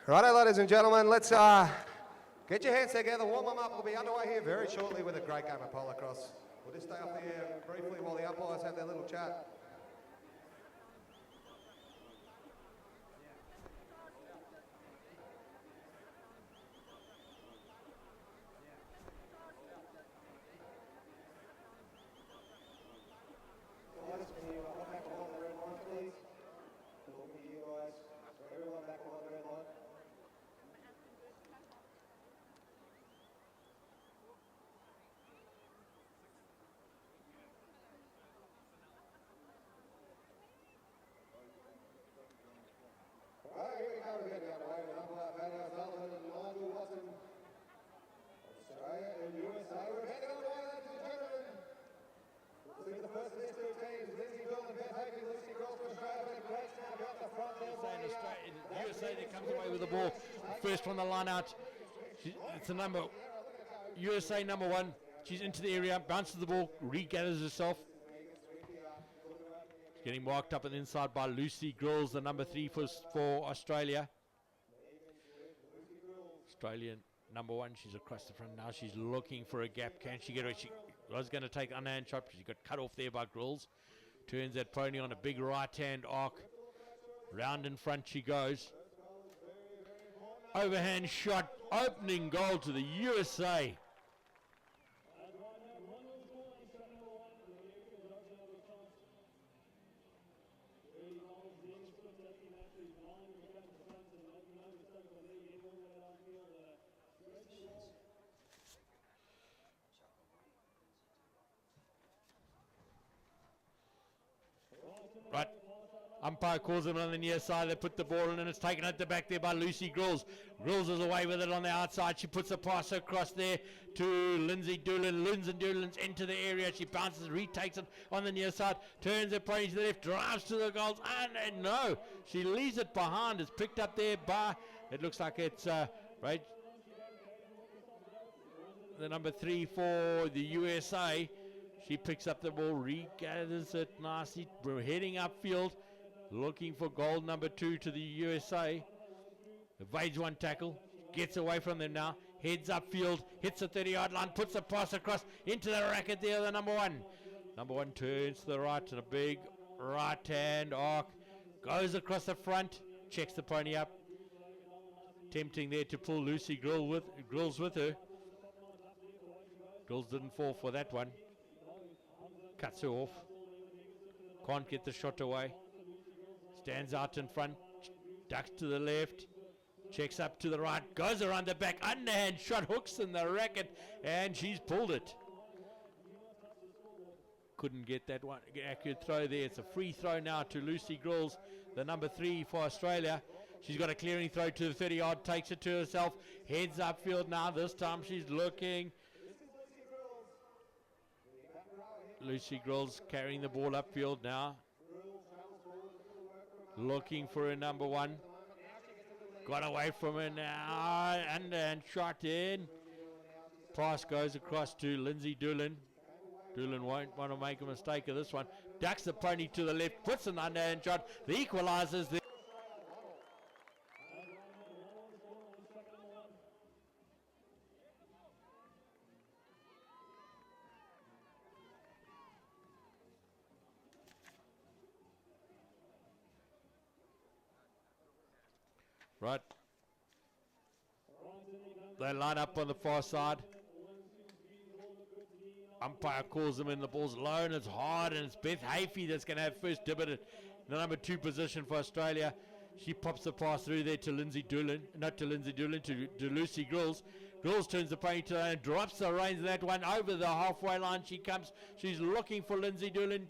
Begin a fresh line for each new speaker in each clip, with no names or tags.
Righto, ladies and gentlemen, let's get your hands together, warm them up. We'll be underway here very shortly with a great game of Polocrosse. We'll just stay off the air briefly while the umpires have their little chat.
USA that comes away with the ball. First from the line out. It's a number. USA number 1. She's into the area, bounces the ball, regathers herself. Getting marked up on the inside by Lucy Grills, the number 3 for Australia. Australian number 1, she's across the front now. She's looking for a gap. Can she get her? She was going to take an underhand shot, but she got cut off there by Grills. Turns that pony on a big right-hand arc. Round in front she goes. Overhand shot, opening goal to the USA. Right. Umpire calls him on the near side. They put the ball in and it's taken at the back there by Lucy Grills. Grills is away with it on the outside. She puts a pass across there to Lindsay Doolan. Lindsay Doolan's into the area. She bounces, retakes it on the near side. Turns her pony to the left, drives to the goals. And no, she leaves it behind. It's picked up there by, it looks like it's right, the number 3 for the USA. She picks up the ball, regathers it nicely. We're heading upfield. Looking for goal number 2 to the USA. Evades one tackle. Gets away from them now. Heads upfield. Hits the 30-yard line. Puts the pass across into the racket there. The number 1. Number 1 turns to the right and a big right-hand arc. Goes across the front. Checks the pony up. Tempting there to pull Lucy Grills with her. Grills didn't fall for that one. Cuts her off. Can't get the shot away. Stands out in front, ducks to the left, checks up to the right, goes around the back, underhand shot, hooks in the racket, and she's pulled it. Couldn't get that one accurate throw there. It's a free throw now to Lucy Grills, the number 3 for Australia. She's got a clearing throw to the 30-yard, takes it to herself, heads upfield now. This time she's looking. Lucy Grills carrying the ball upfield now. Looking for a number 1. Got away from her now. And shot in. Pass goes across to Lindsay Doolan. Doolan won't want to make a mistake of this one. Ducks the pony to the left. Puts an underhand shot. The equalizers there. Right. They line up on the far side. Umpire calls them in. The ball's low and it's hard, and it's Beth Hafey that's going to have first dibble at the number 2 position for Australia. She pops the pass through there to Lindsay Doolan. Not to Lindsay Doolan, to Lucy Grills. Grills turns the pony to the line, drops the reins of that one. Over the halfway line she comes. She's looking for Lindsay Doolan.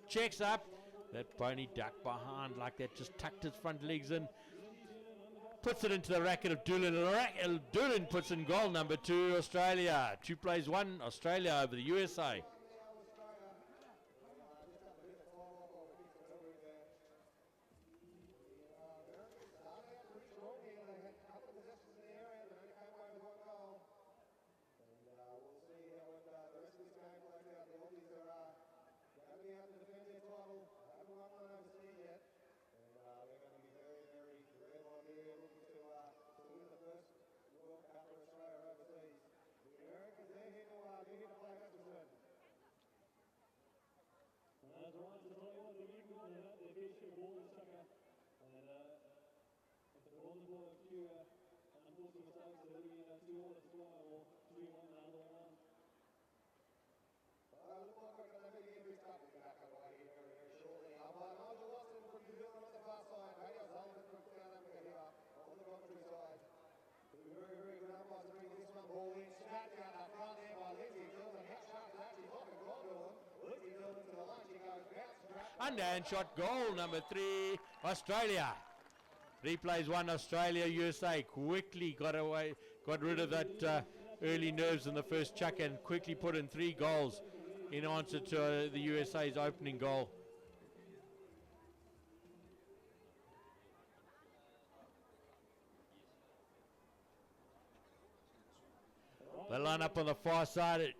Checks up. That pony ducked behind like that. Just tucked its front legs in. Puts it into the racket of Doolan. Doolan puts in goal number 2, Australia. 2 plays 1, Australia over the USA. Underhand shot, goal number 3, Australia. Replays 1, Australia. USA quickly got rid of that early nerves in the first chuck and quickly put in 3 goals in answer to the USA's opening goal. They line up on the far side.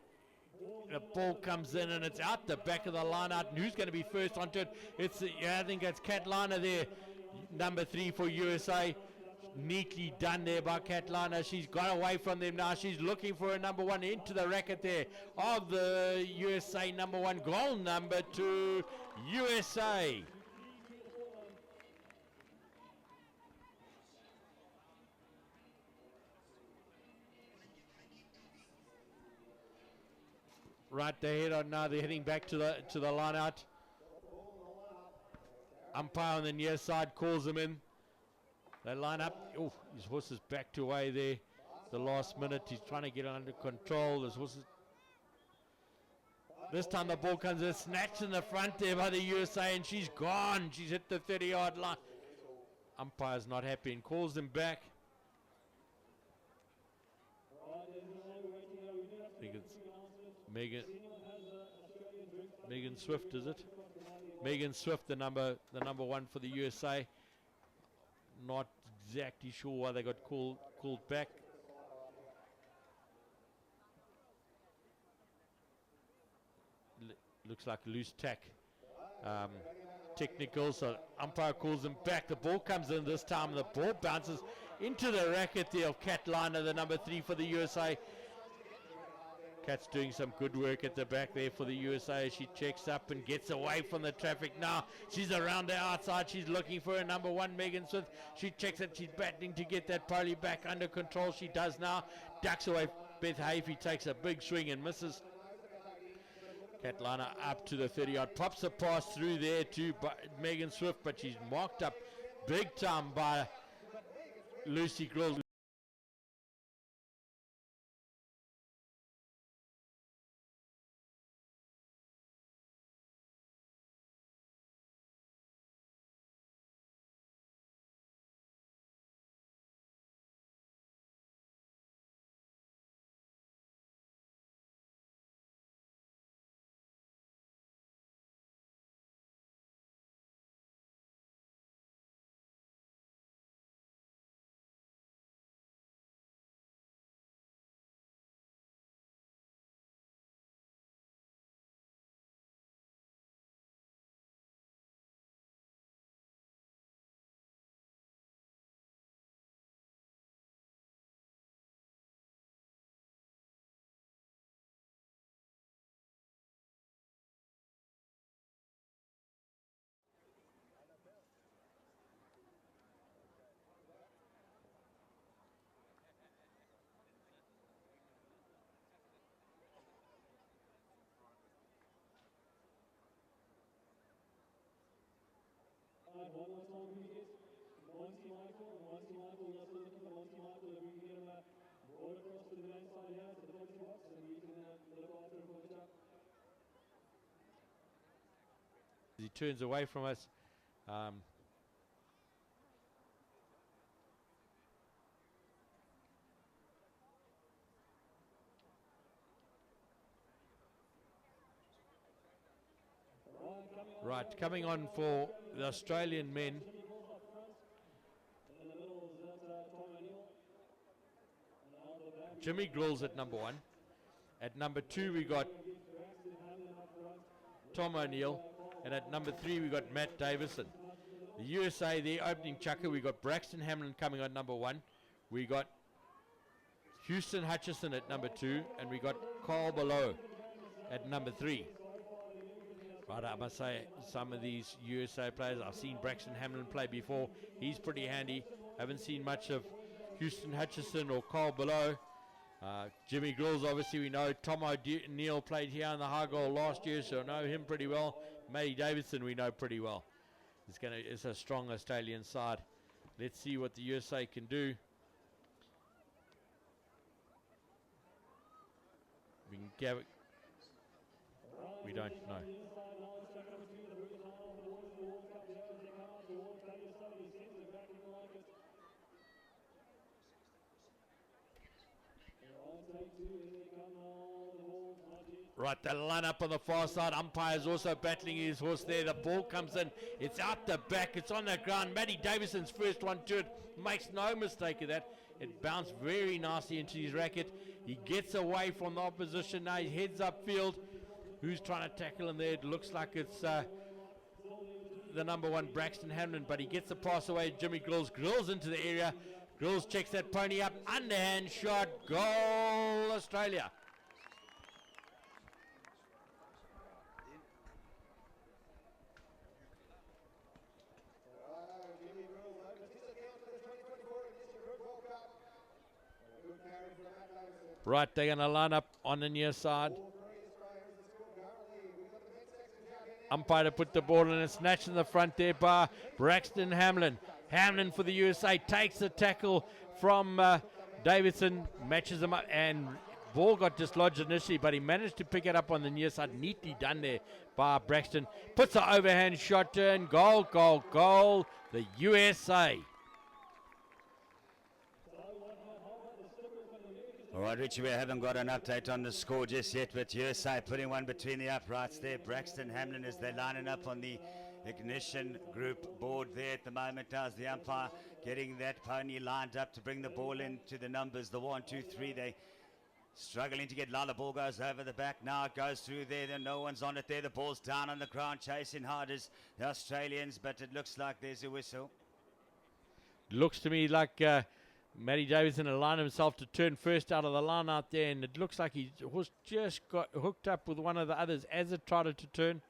The ball comes in and it's out the back of the line out. And who's going to be first onto it? I think it's Catlina there, number 3 for USA. Neatly done there by Catlina. She's got away from them now. She's looking for a number 1 into the racket there of the USA number 1. Goal number 2, USA. Right, they head on now. They're heading back to the line out. Umpire on the near side calls them in. They line up. Oh, his horse is backed away there. The last minute, he's trying to get it under control. His horse is. This time the ball comes in, snatched in the front there by the USA, and she's gone. She's hit the 30-yard line. Umpire's not happy and calls them back. I think it's Megan Swift, is it? Megan Swift, the number 1 for the USA. Not exactly sure why they got called back. Looks like a loose tack. Technical, so umpire calls them back. The ball comes in this time. The ball bounces into the racket there of Catlina, the number 3 for the USA. Cat's doing some good work at the back there for the USA. She checks up and gets away from the traffic now. She's around the outside. She's looking for her number 1, Megan Smith. She checks it. She's battling to get that pony back under control. She does now. Ducks away. Beth Hafey takes a big swing and misses. Catlina up to the 30-yard. Pops a pass through there to Megan Swift, but she's marked up big time by Lucy Grills.
One more song, please. Monty Michael, we're still looking for Monty Michael. If we can get him Polocrosse to the left side here, to the penalty box, and we can look after him for the job.
He turns away from us. Right, coming on for the Australian men. Jimmy Grills at number 1. At number 2 we got Tom O'Neill, and at number 3 we got Matt Davison. The USA, their opening chucker, we got Braxton Hamlin coming on number 1. We got Houston Hutchison at number 2, and we got Carl Below at number 3. Right, I must say, some of these USA players, I've seen Braxton Hamlin play before. He's pretty handy. Haven't seen much of Houston Hutchison or Carl Below. Jimmy Grills, obviously we know. Tom O'Neill played here in the high goal last year, so I know him pretty well. Matty Davidson we know pretty well. It's a strong Australian side. Let's see what the USA can do. We can give it. We don't know. Right, the line up on the far side. Umpire's also battling his horse there. The ball comes in. It's out the back. It's on the ground. Matty Davidson's first one to it. Makes no mistake of that. It bounced very nicely into his racket. He gets away from the opposition. Now he heads upfield. Who's trying to tackle him there? It looks like it's the number 1, Braxton Hamlin, but he gets the pass away. Jimmy Grills. Grills into the area. Grills checks that pony up. Underhand shot. Goal, Australia. Right, they're going to line up on the near side. Umpire to put the ball in and snatch in the front there by Braxton Hamlin. Hamlin for the USA takes the tackle from Davidson, matches him up, and ball got dislodged initially, but he managed to pick it up on the near side. Neatly done there by Braxton. Puts the overhand shot in. Goal, goal, goal. The USA.
All right, Richie, we haven't got an update on the score just yet, but USA putting one between the uprights there. Braxton Hamlin as they're lining up on the ignition group board there at the moment. Now the umpire getting that pony lined up to bring the ball into the numbers, the 1, 2, 3. They struggling to get Lala. Ball goes over the back. Now it goes through there. Then no one's on it there. The ball's down on the ground, chasing hard as the Australians, but it looks like there's a whistle.
Looks to me like Matty Davidson aligned himself to turn first out of the line out there, and it looks like he was just got hooked up with one of the others as it tried to turn.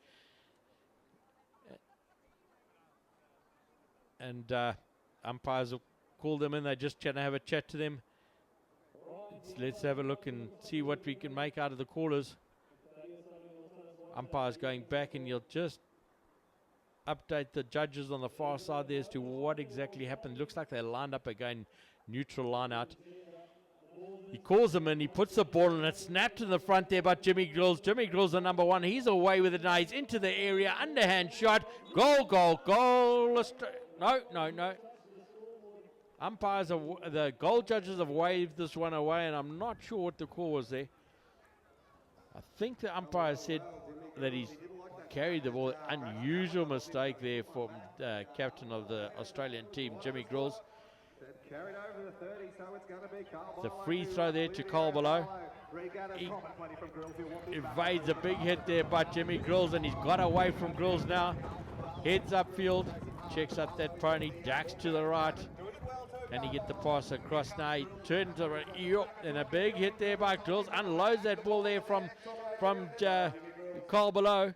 And umpires will call them in. They're just trying to have a chat to them. Let's have a look and see what we can make out of the callers. Umpires going back, and you'll just update the judges on the far side there as to what exactly happened. Looks like they lined up again. Neutral line out. He calls him in. He puts the ball in. It snapped in the front there by Jimmy Grills. Jimmy Grills, the number 1. He's away with it now. He's into the area. Underhand shot. Goal, goal, goal. No. Umpires, the goal judges have waved this one away, and I'm not sure what the call was there. I think the umpire said that he's carried the ball. Unusual mistake there from captain of the Australian team, Jimmy Grills.
Carried over the 30, so it's going to be Carl
The free throw there to Carl Below. He evades a big hit there by Jimmy Grills, and he's got away from Grills now. Heads upfield, checks up that pony, ducks to the right, and he get the pass across now. He turns to the and a big hit there by Grills. Unloads that ball there from Carl Below.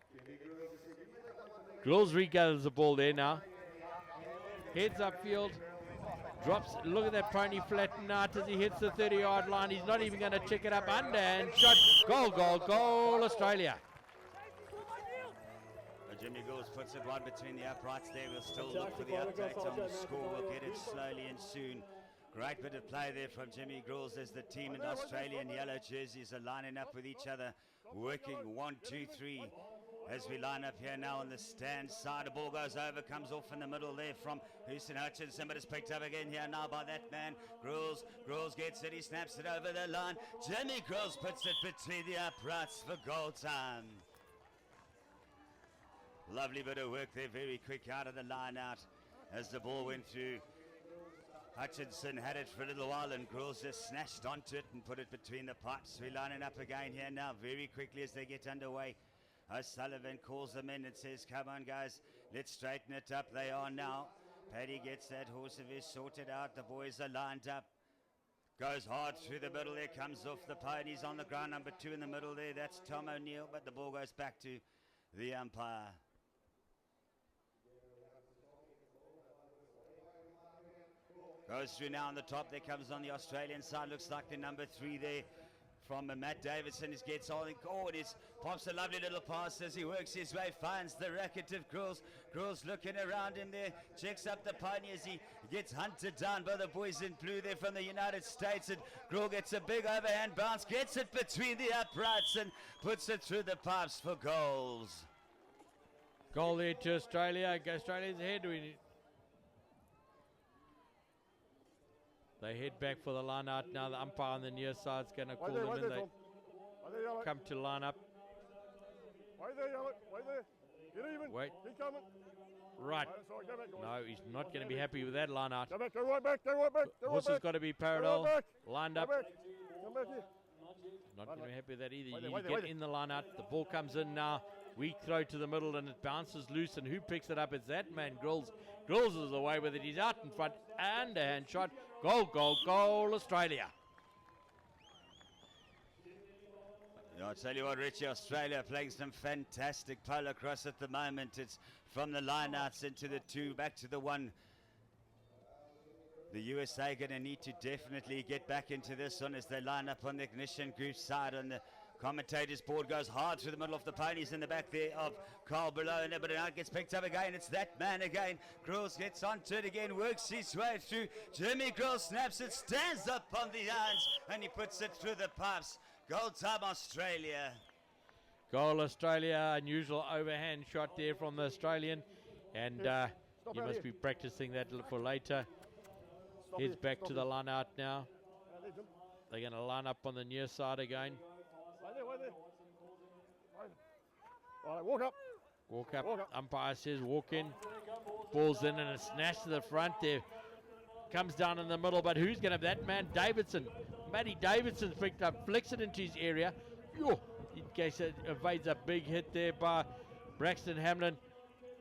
Grills regathers the ball there now. Heads upfield. Drops, look at that pony flatten out as he hits the 30-yard line. He's not even going to check it up under, and shot. Goal, goal, goal, Australia.
Jimmy Grills puts it right between the uprights there. We'll still look for the update on the score. We'll get it slowly and soon. Great bit of play there from Jimmy Grills as the team in Australian yellow jerseys are lining up with each other, working 1, 2, 3. As we line up here now on the stand side, the ball goes over, comes off in the middle there from Houston Hutchinson, but it's picked up again here now by that man, Grills. Grills gets it, he snaps it over the line. Jimmy Grills puts it between the uprights for goal time. Lovely bit of work there, very quick out of the line out as the ball went through. Hutchinson had it for a little while, and Grills just snatched onto it and put it between the pipes. We're lining up again here now very quickly as they get underway. O'Sullivan calls them in and says, come on guys, let's straighten it up. They are now. Paddy gets that horse of his sorted out. The boys are lined up. Goes hard through the middle there, comes off the ponies on the ground. Number 2 in the middle there, that's Tom O'Neill, but the ball goes back to the umpire. Goes through now on the top. There comes on the Australian side. Looks like the number 3 there from Matt Davidson. He gets on and pops a lovely little pass as he works his way, finds the racket of Grills. Grills looking around him there, checks up the pony as he gets hunted down by the boys in blue there from the United States. And Grill gets a big overhand bounce, gets it between the uprights and puts it through the pipes for goals.
Goal there to Australia. Australia's ahead. They head back for the line out now. The umpire on the near side is going to call them in. They come to line up.
Wait there, Yellow. Wait there. Get even.
Wait.
Keep coming.
Right.
Sorry, go back.
No, he's not going to be happy with that line out.
Go back. Go right back. Go right back. Go
Horse
right
has
back.
got to be parallel.
Go right back.
Lined
Go
up.
back. Come back here.
Not going to be happy with that either.
Wait
You
there,
get in the line out. The ball comes in now. Weak throw to the middle and it bounces loose. And who picks it up? It's that man, Grills. Grills is away with it. He's out in front. And a hand shot. Goal, goal, goal, Australia.
I'll tell you what, Richie, Australia playing some fantastic polocrosse at the moment. It's from the line-outs into the 2, back to the 1. The USA going to need to definitely get back into this one as they line up on the Ignition Group side. On the commentators board goes hard through the middle of the ponies in the back there of Carl below, but now it gets picked up again. It's that man again. Grills gets onto it again, works his way through. Jimmy Grills snaps it, stands up on the irons, and he puts it through the pipes. Goal time, Australia.
Goal, Australia. Unusual overhand shot there from the Australian. And you must be practicing that for later. Heads back to the line out now. They're going to line up on the near side again.
Wait there. Wait there. All right, walk up.
Walk up.
Walk up.
Umpire says walk in. Ball's in and a snatch to the front there. Comes down in the middle, but who's going to have that man? Davidson. Matty Davidson's picked up, flicks it into his area. Yo, in case it evades a big hit there by Braxton Hamlin.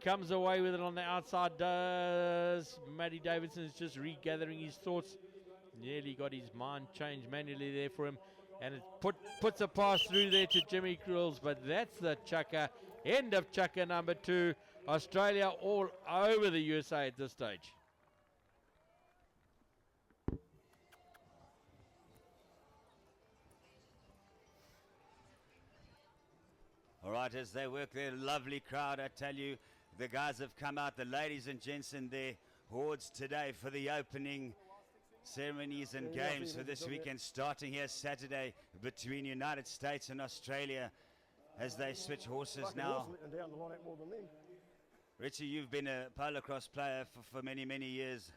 Comes away with it on the outside, does. Matty Davidson's just regathering his thoughts. Nearly got his mind changed manually there for him. And it puts a pass through there to Jimmy Grills, but that's the chucker. End of chucker number 2. Australia all over the USA at this stage.
All right, as they work their lovely crowd, I tell you, the guys have come out, the ladies and gents in their hordes today for the opening ceremonies and games for this weekend, starting here Saturday between United States and Australia as they switch horses now. Richie, you've been a polocrosse player for many, many years.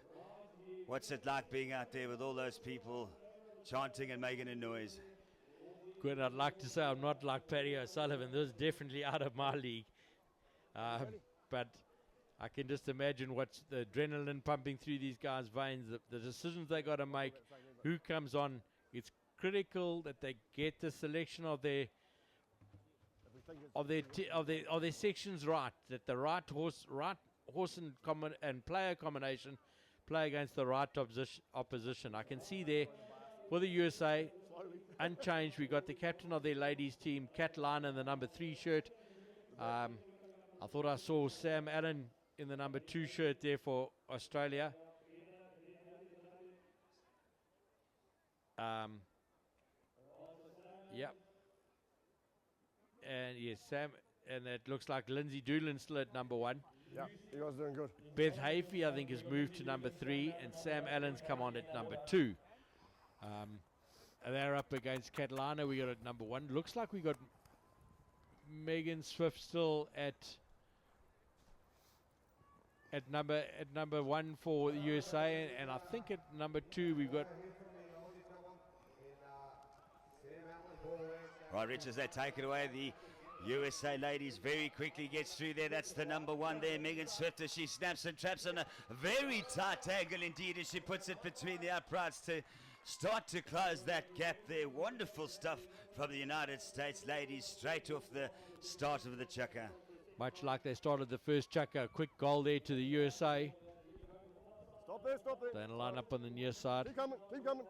What's it like being out there with all those people chanting and making a noise?
Good, I'd like to say I'm not like Paddy O'Sullivan. This is definitely out of my league. But I can just imagine what's the adrenaline pumping through these guys' veins, the decisions they got to make, who comes on. It's critical that they get the selection of their sections right, that the right horse and player combination play against the right opposition. I can see there for the USA, unchanged, we got the captain of their ladies team, Kat Lyon, in the number 3 shirt. I thought I saw Sam Allen in the number 2 shirt there for Australia. Yep. And yes, Sam, and it looks like Lindsay Doolin still at number 1.
Yeah, you guys are doing good.
Beth Hafey, I think, has moved to number 3, and Sam Allen's come on at number 2. They're up against Catalana. We got at number 1. Looks like we got Megan Swift still at number 1 for the USA, and I think at number 2 we've got.
Right, Rich, as they take it away, the USA ladies very quickly gets through there. That's the number 1 there, Megan Swift, as she snaps and traps on a very tight angle indeed as she puts it between the uprights to start to close that gap there. Wonderful stuff from the United States ladies straight off the start of the chucker.
Much like they started the first chucker, a quick goal there to the USA.
Stop there, stop there.
Then line up on the near side.
Keep coming, keep coming.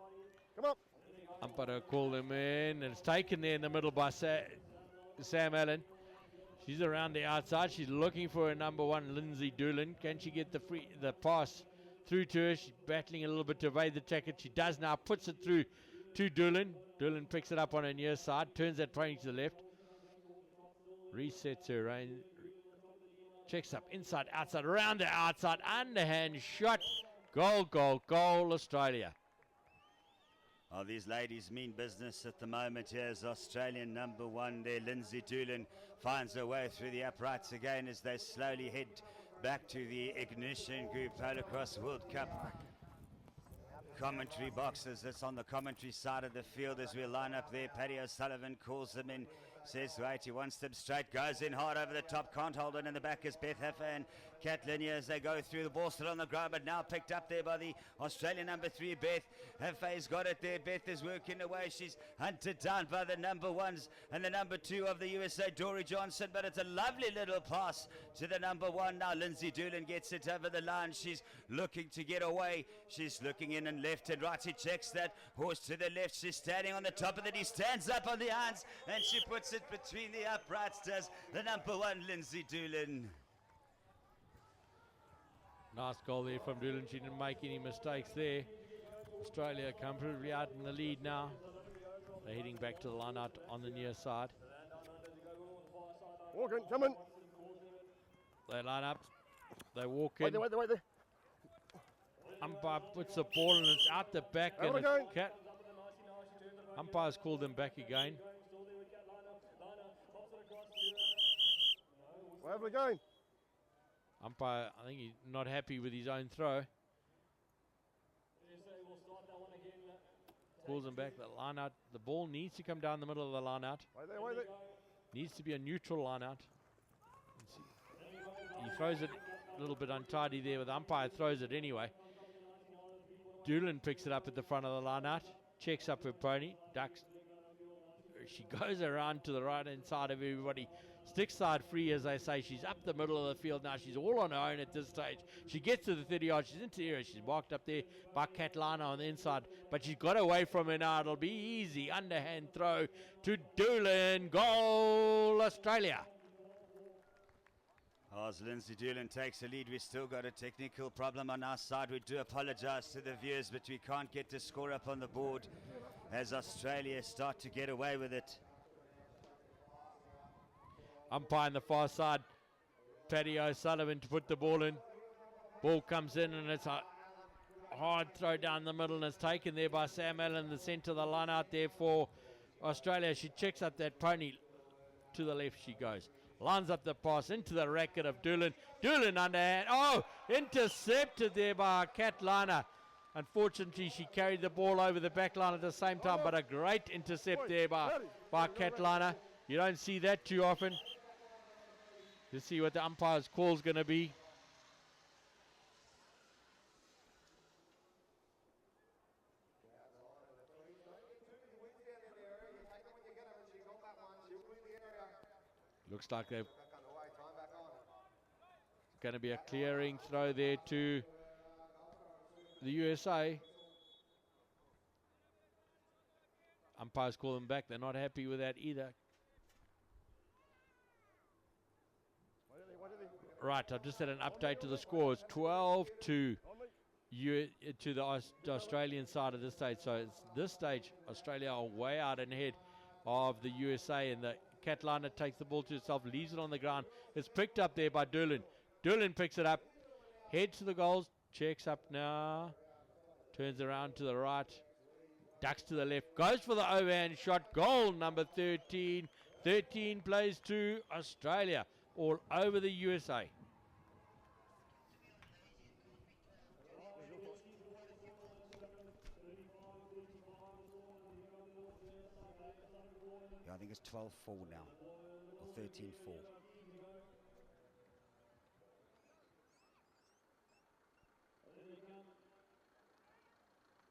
Come up.
Umpire call them in, and it's taken there in the middle by Sam Allen. She's around the outside. She's looking for a number 1, Lindsay Doolin. Can she get the pass through to her. She's battling a little bit to evade the jacket. She does now, puts it through to Doolan. Doolan picks it up on her near side, turns that pony to the left, resets her rein, checks up inside, outside, around the outside, underhand shot. Goal, goal, goal, Australia.
Oh, these ladies mean business at the moment. Here's Australian number 1 there. Lindsay Doolan finds her way through the uprights again as they slowly head back to the Ignition Group Polocrosse World Cup commentary boxes. That's on the commentary side of the field as we line up there. Paddy O'Sullivan calls them in. Says, wait, he wants them straight, goes in hard over the top, can't hold it in the back is Beth Heffer and Kat Linear as they go through. The ball still on the ground, but now picked up there by the Australian number 3, Beth. Heffer's got it there. Beth is working away. She's hunted down by the number 1s and the number 2 of the USA, Dory Johnson, but it's a lovely little pass to the number 1. Now Lindsay Doolan gets it over the line. She's looking to get away. She's looking in and left and right. She checks that horse to the left. She's standing on the top of it. He stands up on the irons and she puts it between the uprights, does the number 1, Lindsay Doolan.
Nice goal there from Doolan. She didn't make any mistakes there. Australia comfortably out in the lead now. They're heading back to the line out on the near side.
Walking, coming.
They line up. They walk in.
Wait there, wait there, wait there.
Umpire puts the ball and it's out the back.
Over
And
again.
Umpire's called them back again.
Over again.
Umpire, I think he's not happy with his own throw. Calls him back. The line out. The ball needs to come down the middle of the line out.
Wait there, wait there.
Needs to be a neutral line out. He throws it a little bit untidy there, but the umpire throws it anyway. Doolan picks it up at the front of the line out. Checks up her pony. Ducks. She goes around to the right hand side of everybody. Stick side free, as they say. She's up the middle of the field now. She's all on her own at this stage. She gets to the 30 yard. She's into the area. She's marked up there by Catlana on the inside. But she's got away from her now. It'll be easy. Underhand throw to Doolan. Goal, Australia.
As Lindsay Doolan takes the lead, we've still got a technical problem on our side. We do apologise to the viewers, but we can't get the score up on the board as Australia start to get away with it.
Umpire on the far side, Paddy O'Sullivan to put the ball in. Ball comes in and it's a hard throw down the middle and it's taken there by Sam Allen, the centre of the line out there for Australia. She checks up that pony. To the left she goes. Lines up the pass into the racket of Doolan. Doolan underhand. Oh, intercepted there by Catlana. Unfortunately, she carried the ball over the back line at the same time, but a great intercept there by Catlana. You don't see that too often. Let's see what the umpire's call is going to be. Looks like they're going to be a clearing throw there to the USA. Umpires call them back. They're not happy with that either. Right, I've just had an update to the score. It's 12 to the Australian side of this stage. So it's this stage, Australia are way out and ahead of the USA, and the Catlana takes the ball to herself, leaves it on the ground. It's picked up there by Doolan. Doolan picks it up, heads to the goals, checks up now, turns around to the right, ducks to the left, goes for the overhand shot. Goal number 13. 13 plays to Australia, all over the USA.
Yeah, I think it's 12-4 now, or 13-4.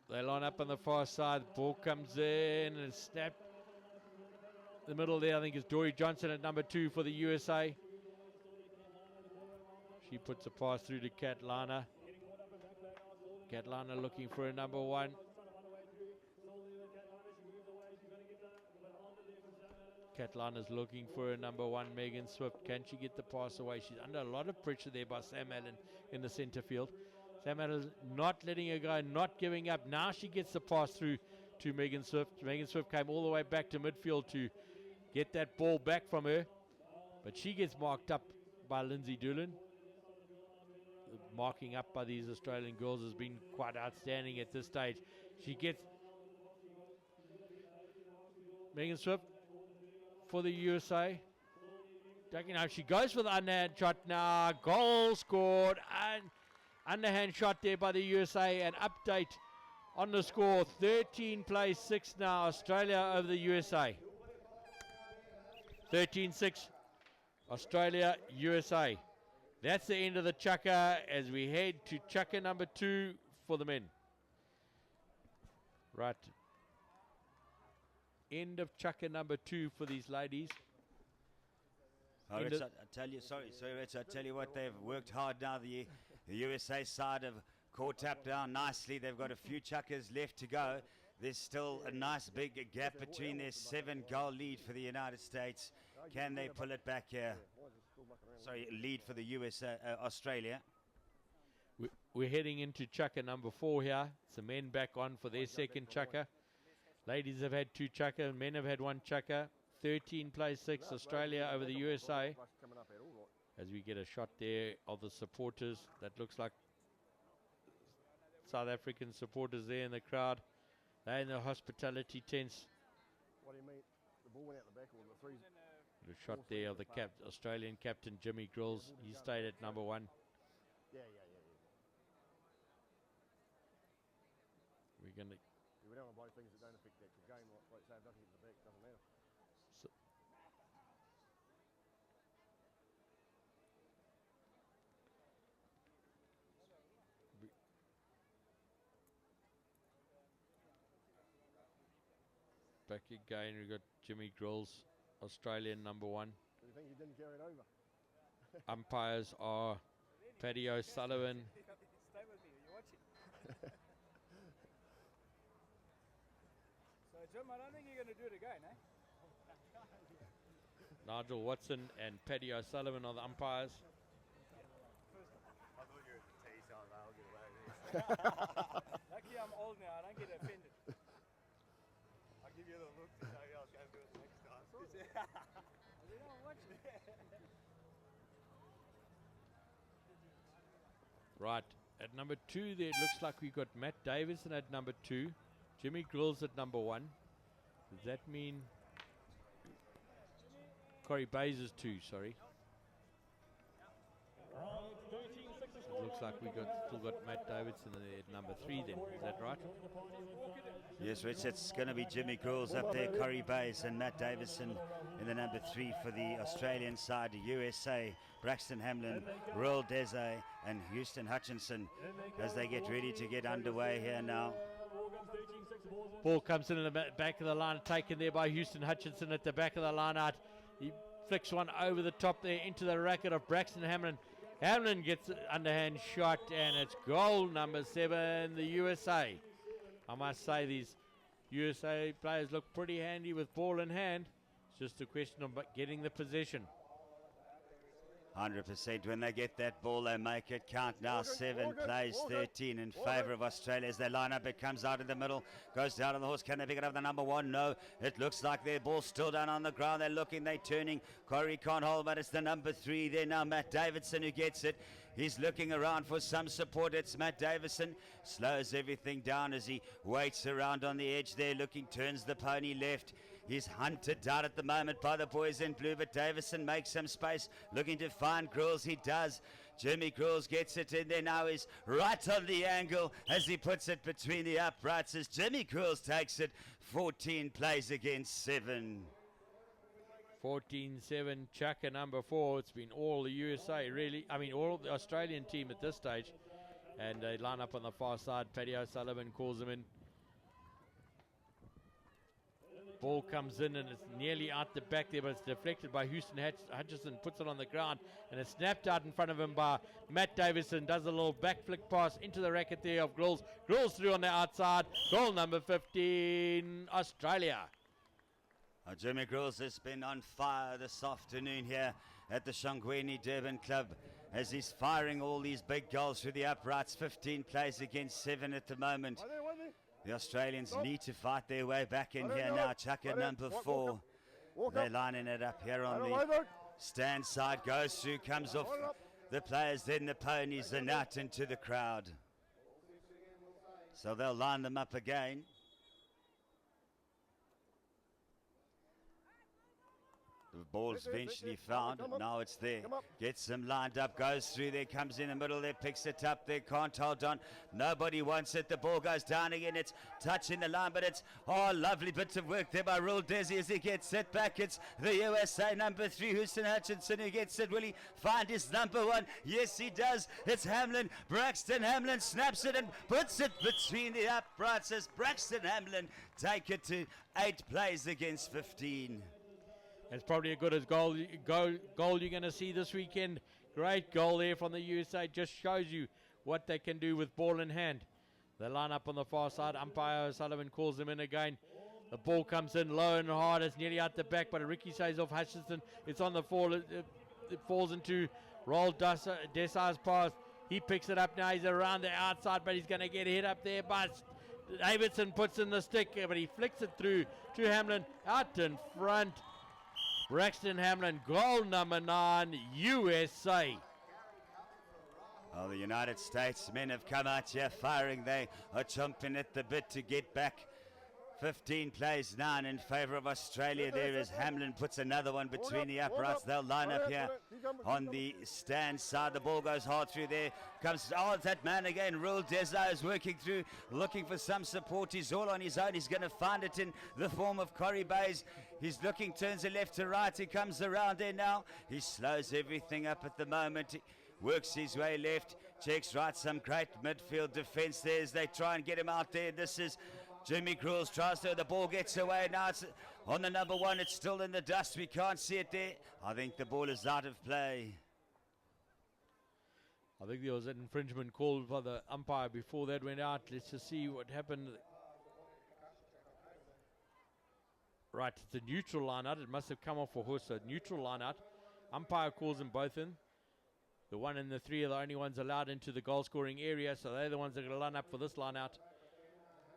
They line up on the far side. Ball comes in and it's snapped. The middle there, I think, is Dory Johnson at number 2 for the USA. She puts a pass through to Catlana. Catlana looking for a number 1. Catlana's looking for a number 1, Megan Swift. Can she get the pass away? She's under a lot of pressure there by Sam Allen in the centre field. Sam Adams not letting her go, not giving up. Now she gets the pass through to Megan Swift. Megan Swift came all the way back to midfield to get that ball back from her. But she gets marked up by Lindsay Doolan. The marking up by these Australian girls has been quite outstanding at this stage. She gets Megan Swift for the USA. She goes for the underhand shot now. Goal scored. And underhand shot there by the USA. An update on the score. 13 plays 6 now. Australia over the USA. 13-6. Australia, USA. That's the end of the chukker as we head to chukker number 2 for the men. Right. End of chukker number 2 for these ladies.
Oh, Rich, I tell you, sorry, Rich, I tell you what, they've worked hard now. The USA side have caught up now nicely. They've got a few chukkers left to go. There's still a nice big gap between their 7-goal lead for the United States. Can they pull it back here? Sorry, lead for the USA, Australia.
We're heading into chukker number 4 here. It's the men back on for their second chukker. Ladies have had 2 chukker, men have had 1 chukker. 13 plays 6, Australia over the USA. As we get a shot there of the supporters. That looks like South African supporters there in the crowd. They're in the hospitality tents.
What do you mean? The ball went out the back or the threes?
The shot there of the Australian captain Jimmy Grills. He stayed at number 1.
Yeah.
We're going to...
We don't want to buy things that don't affect the actual game. Like say, if nothing hits the back, doesn't matter.
Back again, we've got Jimmy Grills, Australian number 1.
Do you think he didn't carry it over?
Umpires are Paddy O'Sullivan.
Stay with me, you're watching. So, Jim, I don't think you're going to do it again, eh?
Nigel Watson and Paddy O'Sullivan are the umpires.
I thought you were to tell you something, I'll get away with this.
Lucky I'm old now, I don't get offended.
I'll give you a little look to show you I'll go do it next time.
Right, at number 2 there, it looks like we've got Matt Davison at number 2. Jimmy Grills at number 1. Does that mean... Corey Bays is 2, sorry. It looks like we still got Matt Davidson at number 3 then, is that right?
Yes, Rich, it's going to be Jimmy Grills up there, Corey Bays and Matt Davison in the number 3 for the Australian side, USA, Braxton Hamlin, Royal Dese and Houston Hutchinson as they get ready to get underway here now.
Ball comes in the back of the line, taken there by Houston Hutchinson at the back of the line out. He flicks one over the top there into the racket of Braxton Hamlin. Hamlin gets an underhand shot and it's goal number 7, the USA. I must say these USA players look pretty handy with ball in hand. It's just a question of getting the possession.
100%. When they get that ball, they make it count now. 7 plays 13 in favour of Australia as they line up. It comes out in the middle, goes down on the horse. Can they pick it up? The number 1? No. It looks like their ball's still down on the ground. They're looking, they're turning. Corey can't hold, but it's the number 3 there now. Matt Davison who gets it. He's looking around for some support. It's Matt Davison. Slows everything down as he waits around on the edge there, looking, turns the pony left. He's hunted down at the moment by the boys in blue, but Davison makes some space, looking to find Grills. He does. Jimmy Grills gets it in there now. He's right on the angle as he puts it between the uprights as Jimmy Grills takes it. 14 plays against 7.
14-7, chukker number 4. It's been all the USA, really. I mean, all the Australian team at this stage. And they line up on the far side. Paddy O'Sullivan calls them in. Ball comes in and it's nearly out the back there, but it's deflected by Houston Hutchinson, puts it on the ground, and it's snapped out in front of him by Matt Davison. Does a little back flick pass into the racket there of Grills. Grills through on the outside. Goal number 15, Australia.
Jimmy Grills has been on fire this afternoon here at the Shangweni Durban Club as he's firing all these big goals through the uprights. 15 plays against 7 at the moment.
Why there?
The Australians need to fight their way back in
Right
here
there,
now.
right
Chucker
there.
number
Walk
4. They're
up.
lining it up here on
Right
the
away,
stand side. Goes through, comes off
Hold it up.
the players, then the ponies, and out into the crowd. So they'll line them up again. The ball's eventually found, and now it's there. Gets them lined up, goes through there, comes in the middle there, picks it up there, can't hold on. Nobody wants it. The ball goes down again. It's touching the line, but it's, lovely bit of work there by Rule Desi as he gets it back. It's the USA number 3, Houston Hutchinson, who gets it. Will he find his number 1? Yes, he does. It's Hamlin. Braxton Hamlin snaps it and puts it between the uprights as Braxton Hamlin take it to 8 plays against 15.
It's probably as good as goal you're going to see this weekend. Great goal there from the USA. Just shows you what they can do with ball in hand. They line up on the far side. Umpire O'Sullivan calls them in again. The ball comes in low and hard. It's nearly out the back, but Ricky says off Hutchinson. It's on the fall. It falls into Roll Desai's pass. He picks it up now. He's around the outside, but he's going to get hit up there. But Davidson puts in the stick, but he flicks it through to Hamlin. Out in front. Braxton Hamlin, goal number 9, USA.
Well, the United States men have come out here firing. They are chomping at the bit to get back. 15 plays 9 in favour of Australia. There is Hamlin puts another one between the uprights. They'll line up here on the stand side. The ball goes hard through there. Comes, it's that man again. Rule Desai is working through, looking for some support. He's all on his own. He's going to find it in the form of Corey Bays. He's looking, turns it left to right. He comes around there now. He slows everything up at the moment. He works his way left, checks right. Some great midfield defence there as they try and get him out there. This is Jimmy Cruz tries to, the ball gets away. Now it's on the number 1. It's still in the dust. We can't see it there. I think the ball is out of play.
I think there was an infringement called by the umpire before that went out. Let's just see what happened. Right, it's a neutral line out. It must have come off for horse, so neutral line out. Umpire calls them both in. The 1 and the 3 are the only ones allowed into the goal scoring area, so they're the ones that are going to line up for this line out.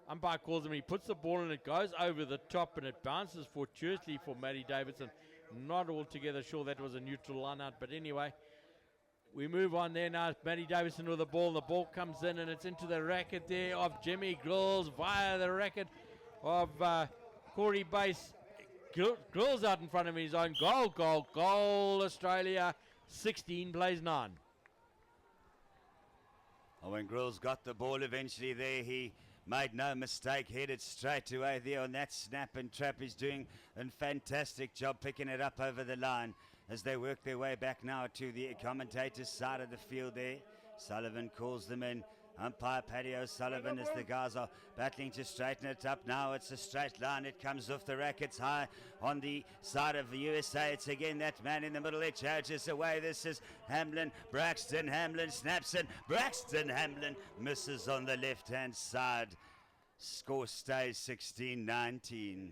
Umpire calls him, he puts the ball in, it goes over the top and it bounces fortuitously for Matty Davidson. Not altogether sure that was a neutral line out, but anyway, we move on there now. Matty Davidson with the ball comes in and it's into the racket there of Jimmy Grills via the racket of Corey Bass. Grills out in front of his own goal, Australia, 16 plays 9.
When Grills got the ball eventually there, he made no mistake, headed straight away there on that snap and trap. He's doing a fantastic job picking it up over the line as they work their way back now to the commentator's side of the field there. Sullivan calls them in. Umpire Paddy O'Sullivan as the guys are battling to straighten it up. Now it's a straight line. It comes off the rackets high on the side of the USA. It's again that man in the middle. It charges away. This is Hamlin. Braxton Hamlin snaps it. Braxton Hamlin misses on the left-hand side. Score stays 16-19.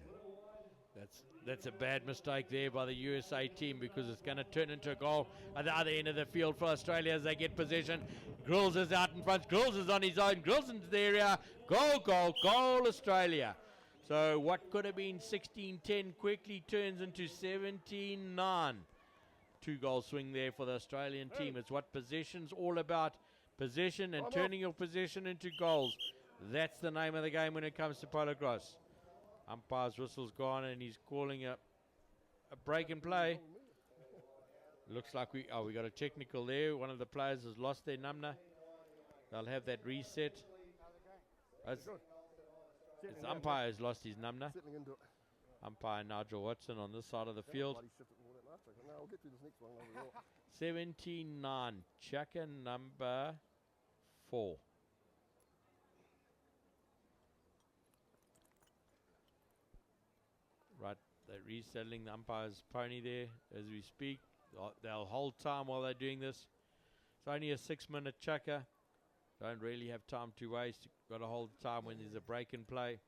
That's a bad mistake there by the USA team because it's going to turn into a goal at the other end of the field for Australia as they get possession. Grills is out in front. Grills is on his own. Grills into the area. Goal, Australia. So what could have been 16-10 quickly turns into 17-9. 2-goal swing there for the Australian team. It's what possession's all about. Possession and turning your possession into goals. That's the name of the game when it comes to Polocrosse. Umpire's whistle's gone and he's calling a break and play. Looks like we got a technical there. One of the players has lost their number. They'll have that reset. It's umpire has lost his number. Umpire Nigel Watson on this side of the field. 17-9. Chaka number 4. Right, they're resettling the umpire's pony there as we speak. They'll hold time while they're doing this. It's only a 6-minute chucker. Don't really have time to waste. Got to hold time when there's a break in play.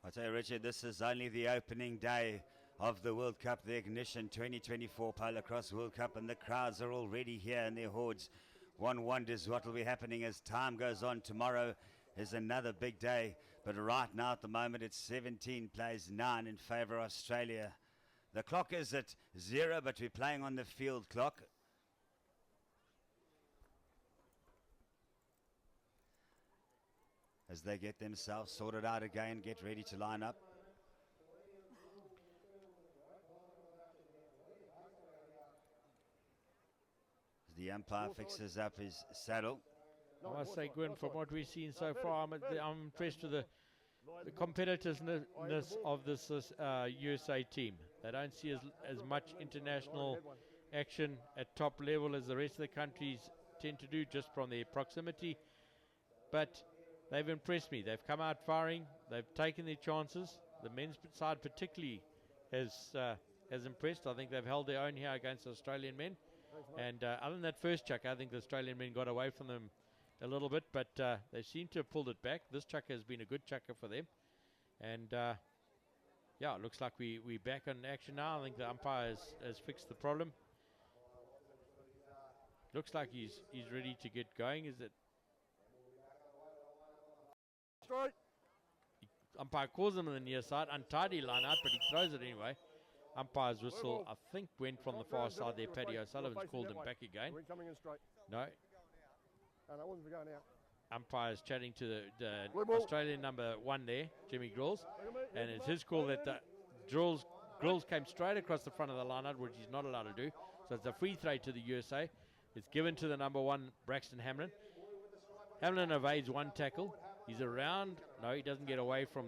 I tell you, Richard, this is only the opening day of the World Cup, the Ignition 2024 Polocrosse World Cup, and the crowds are already here in their hordes. One wonders what will be happening as time goes on. Tomorrow is another big day, but right now at the moment it's 17 plays 9 in favour of Australia. The clock is at 0, but we're playing on the field clock. As they get themselves sorted out again, get ready to line up. As the umpire fixes up his saddle.
I must say, Gwen, from what we've seen so far, I'm impressed with the competitiveness of this USA team. They don't see as much international action at top level as the rest of the countries tend to do, just from their proximity. But they've impressed me. They've come out firing. They've taken their chances. The men's side particularly has impressed. I think they've held their own here against the Australian men. And other than that first chucker, I think the Australian men got away from them a little bit, but they seem to have pulled it back. This chucker has been a good chucker for them. And yeah, it looks like we're back on action now. I think the umpire has fixed the problem. Looks like he's ready to get going. Is it?
Straight.
Umpire calls him in the near side. Untidy line out, but he throws it anyway. Umpire's whistle, I think, went from the far side there. Paddy O'Sullivan's called him back again.
We're coming in straight.
No.
And I wasn't going out.
Umpire's chatting to the
Blue ball.
Australian number 1 there, Jimmy Grills. And it's his call that the Grills came straight across the front of the line out, which he's not allowed to do. So it's a free throw to the USA. It's given to the number 1, Braxton Hamlin. Hamlin evades one tackle. He's around. No, he doesn't get away from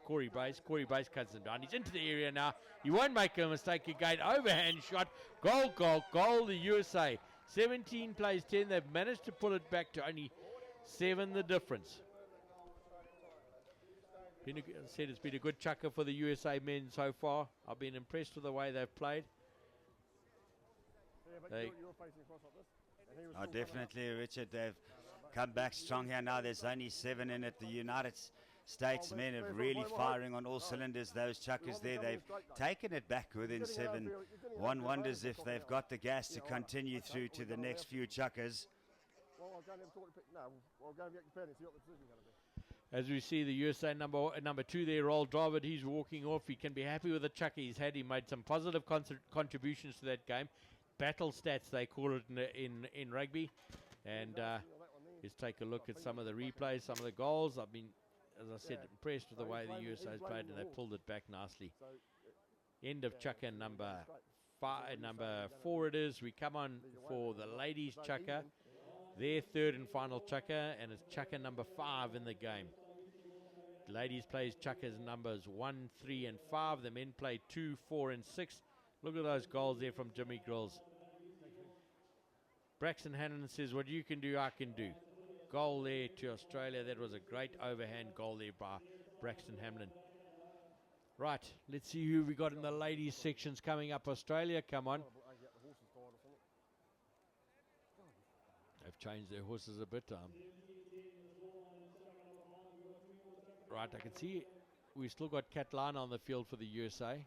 Corey Bass. Corey Bass cuts him down. He's into the area now. He won't make a mistake again. Overhand shot. Goal, goal, goal, the USA. 17 plays 10. They've managed to pull it back to only 7 the difference. As I said, it's been a good chucker for the USA men so far. I've been impressed with the way they've played.
Yeah, but
They-
you're facing across like this. And he was
Oh,
still
definitely, Richard. They've come back strong here now. There's only 7 in it. The United States men are really firing on all cylinders. Those chuckers there, they've taken it back within 7. One wonders if they've got the gas to continue through to the next few chuckers.
Well, I'll go and have a talk to no, I'll go and get compared and see what the decision's going to be.
As we see the USA number 2 there, Roll David, he's walking off. He can be happy with the chucker he's had. He made some positive contributions to that game. Battle stats, they call it in rugby. And let's take a look at some of the replays, some of the goals. I've been, as I said, impressed with the way the USA's played, and they pulled it back nicely. End of chucker number 4 it is. We come on for the ladies' chucker, their third and final chucker, and it's chucker number 5 in the game. Ladies plays chuckers numbers 1, 3, and 5. The men play 2, 4, and 6. Look at those goals there from Jimmy Grills. Braxton Hannon says, what you can do, I can do. Goal there to Australia. That was a great overhand goal there by Braxton Hamlin. Right, let's see who we got in the ladies sections coming up. Australia, come on. They've changed their horses a bit. Right, I can see we've still got Catlana on the field for the USA.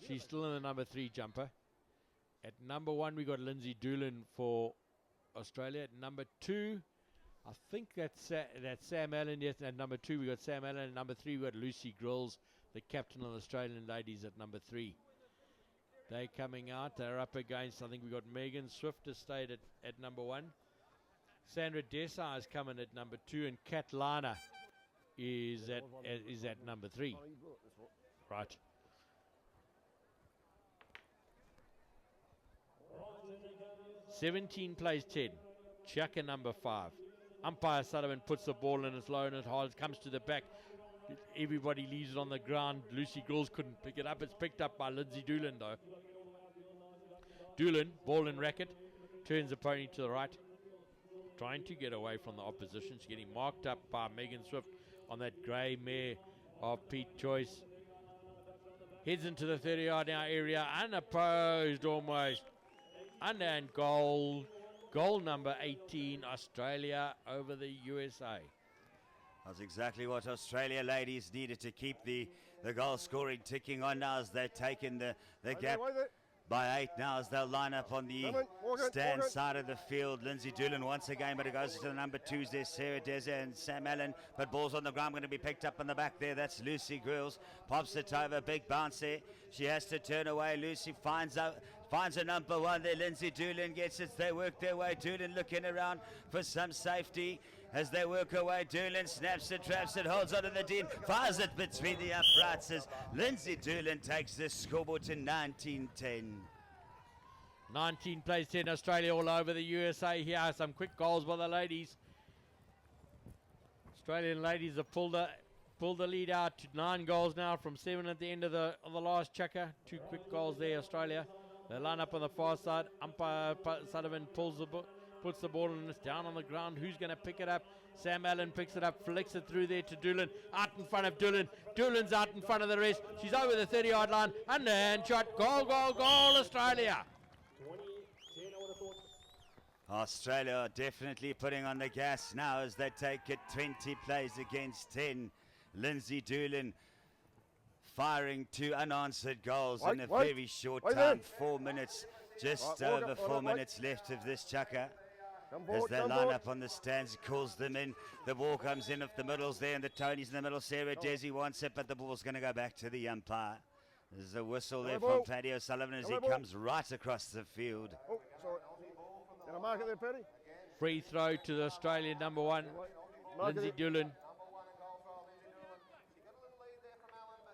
She's still in the number 3 jumper. At number 1, we got Lindsay Doolan for Australia. At number 2, I think that's Sam Allen. Yes, at number 2, we got Sam Allen. At number 3, we got Lucy Grills, the captain of the Australian ladies, at number 3. They coming out. They're up against, I think we got Megan Swift has stayed at number 1. Sandra Desai is coming at number 2, and Catlana is at number 3. Right. "17 plays 10. Chucker number 5. Umpire Sullivan puts the ball in, it's low and it's hard, it comes to the back. Everybody leaves it on the ground. Lucy Grills couldn't pick it up. It's picked up by Lindsay Doolan though. Doolan, ball and racket, turns the pony to the right, trying to get away from the opposition. She's getting marked up by Megan Swift on that grey mare of Pete Choice. Heads into the 30-yard now area, unopposed almost. Under and goal. Goal number 18, Australia over the USA.
That's exactly what Australia ladies needed to keep the the goal scoring ticking on now as they've taken the gap
Wait there.
by 8 now as they'll line up on the
Come in, walk in,
stand
walk in.
side of the field. Lindsay Doolan once again, but it goes to the number 2s there, Sarah Deza and Sam Allen. But ball's on the ground, going to be picked up in the back there. That's Lucy Grills. Pops it over, big bounce there. She has to turn away. Lucy finds a number 1 there. Lindsay Doolan gets it. They work their way. Doolan looking around for some safety. As they work away, Doolan snaps it, traps it, holds onto the dean, fires it between the uprights as Lindsay Doolan takes this scoreboard to 19-10.
19 plays 10, Australia all over the USA here. Some quick goals by the ladies. Australian ladies have pulled the lead out to 9 goals now from 7 at the end of the last checker. 2 quick goals there, Australia. They line up on the far side. Umpire Sullivan puts the ball and it's down on the ground. Who's going to pick it up? Sam Allen picks it up, flicks it through there to Doolan. Out in front of Doolan. Doolan's out in front of the rest. She's over the 30-yard line. Underhand shot. Goal, goal, goal, Australia.
20-10, I would have thought.
Australia are definitely putting on the gas now as they take it 20 plays against 10. Lindsay Doolan firing 2 unanswered goals in a very short time. 4 minutes, just over 4 minutes left of this chucker. As they line up on the stands, calls them in. The ball comes in off the middles there, and the Tony's in the middle. Sarah Desi wants it, but the ball's going to go back to the umpire. There's a whistle there from Paddy O'Sullivan as he comes right across the field.
Oh, sorry. Can I mark it there, Paddy?
Free throw to the Australian number 1,
Mark
Lindsay
it.
Doolan.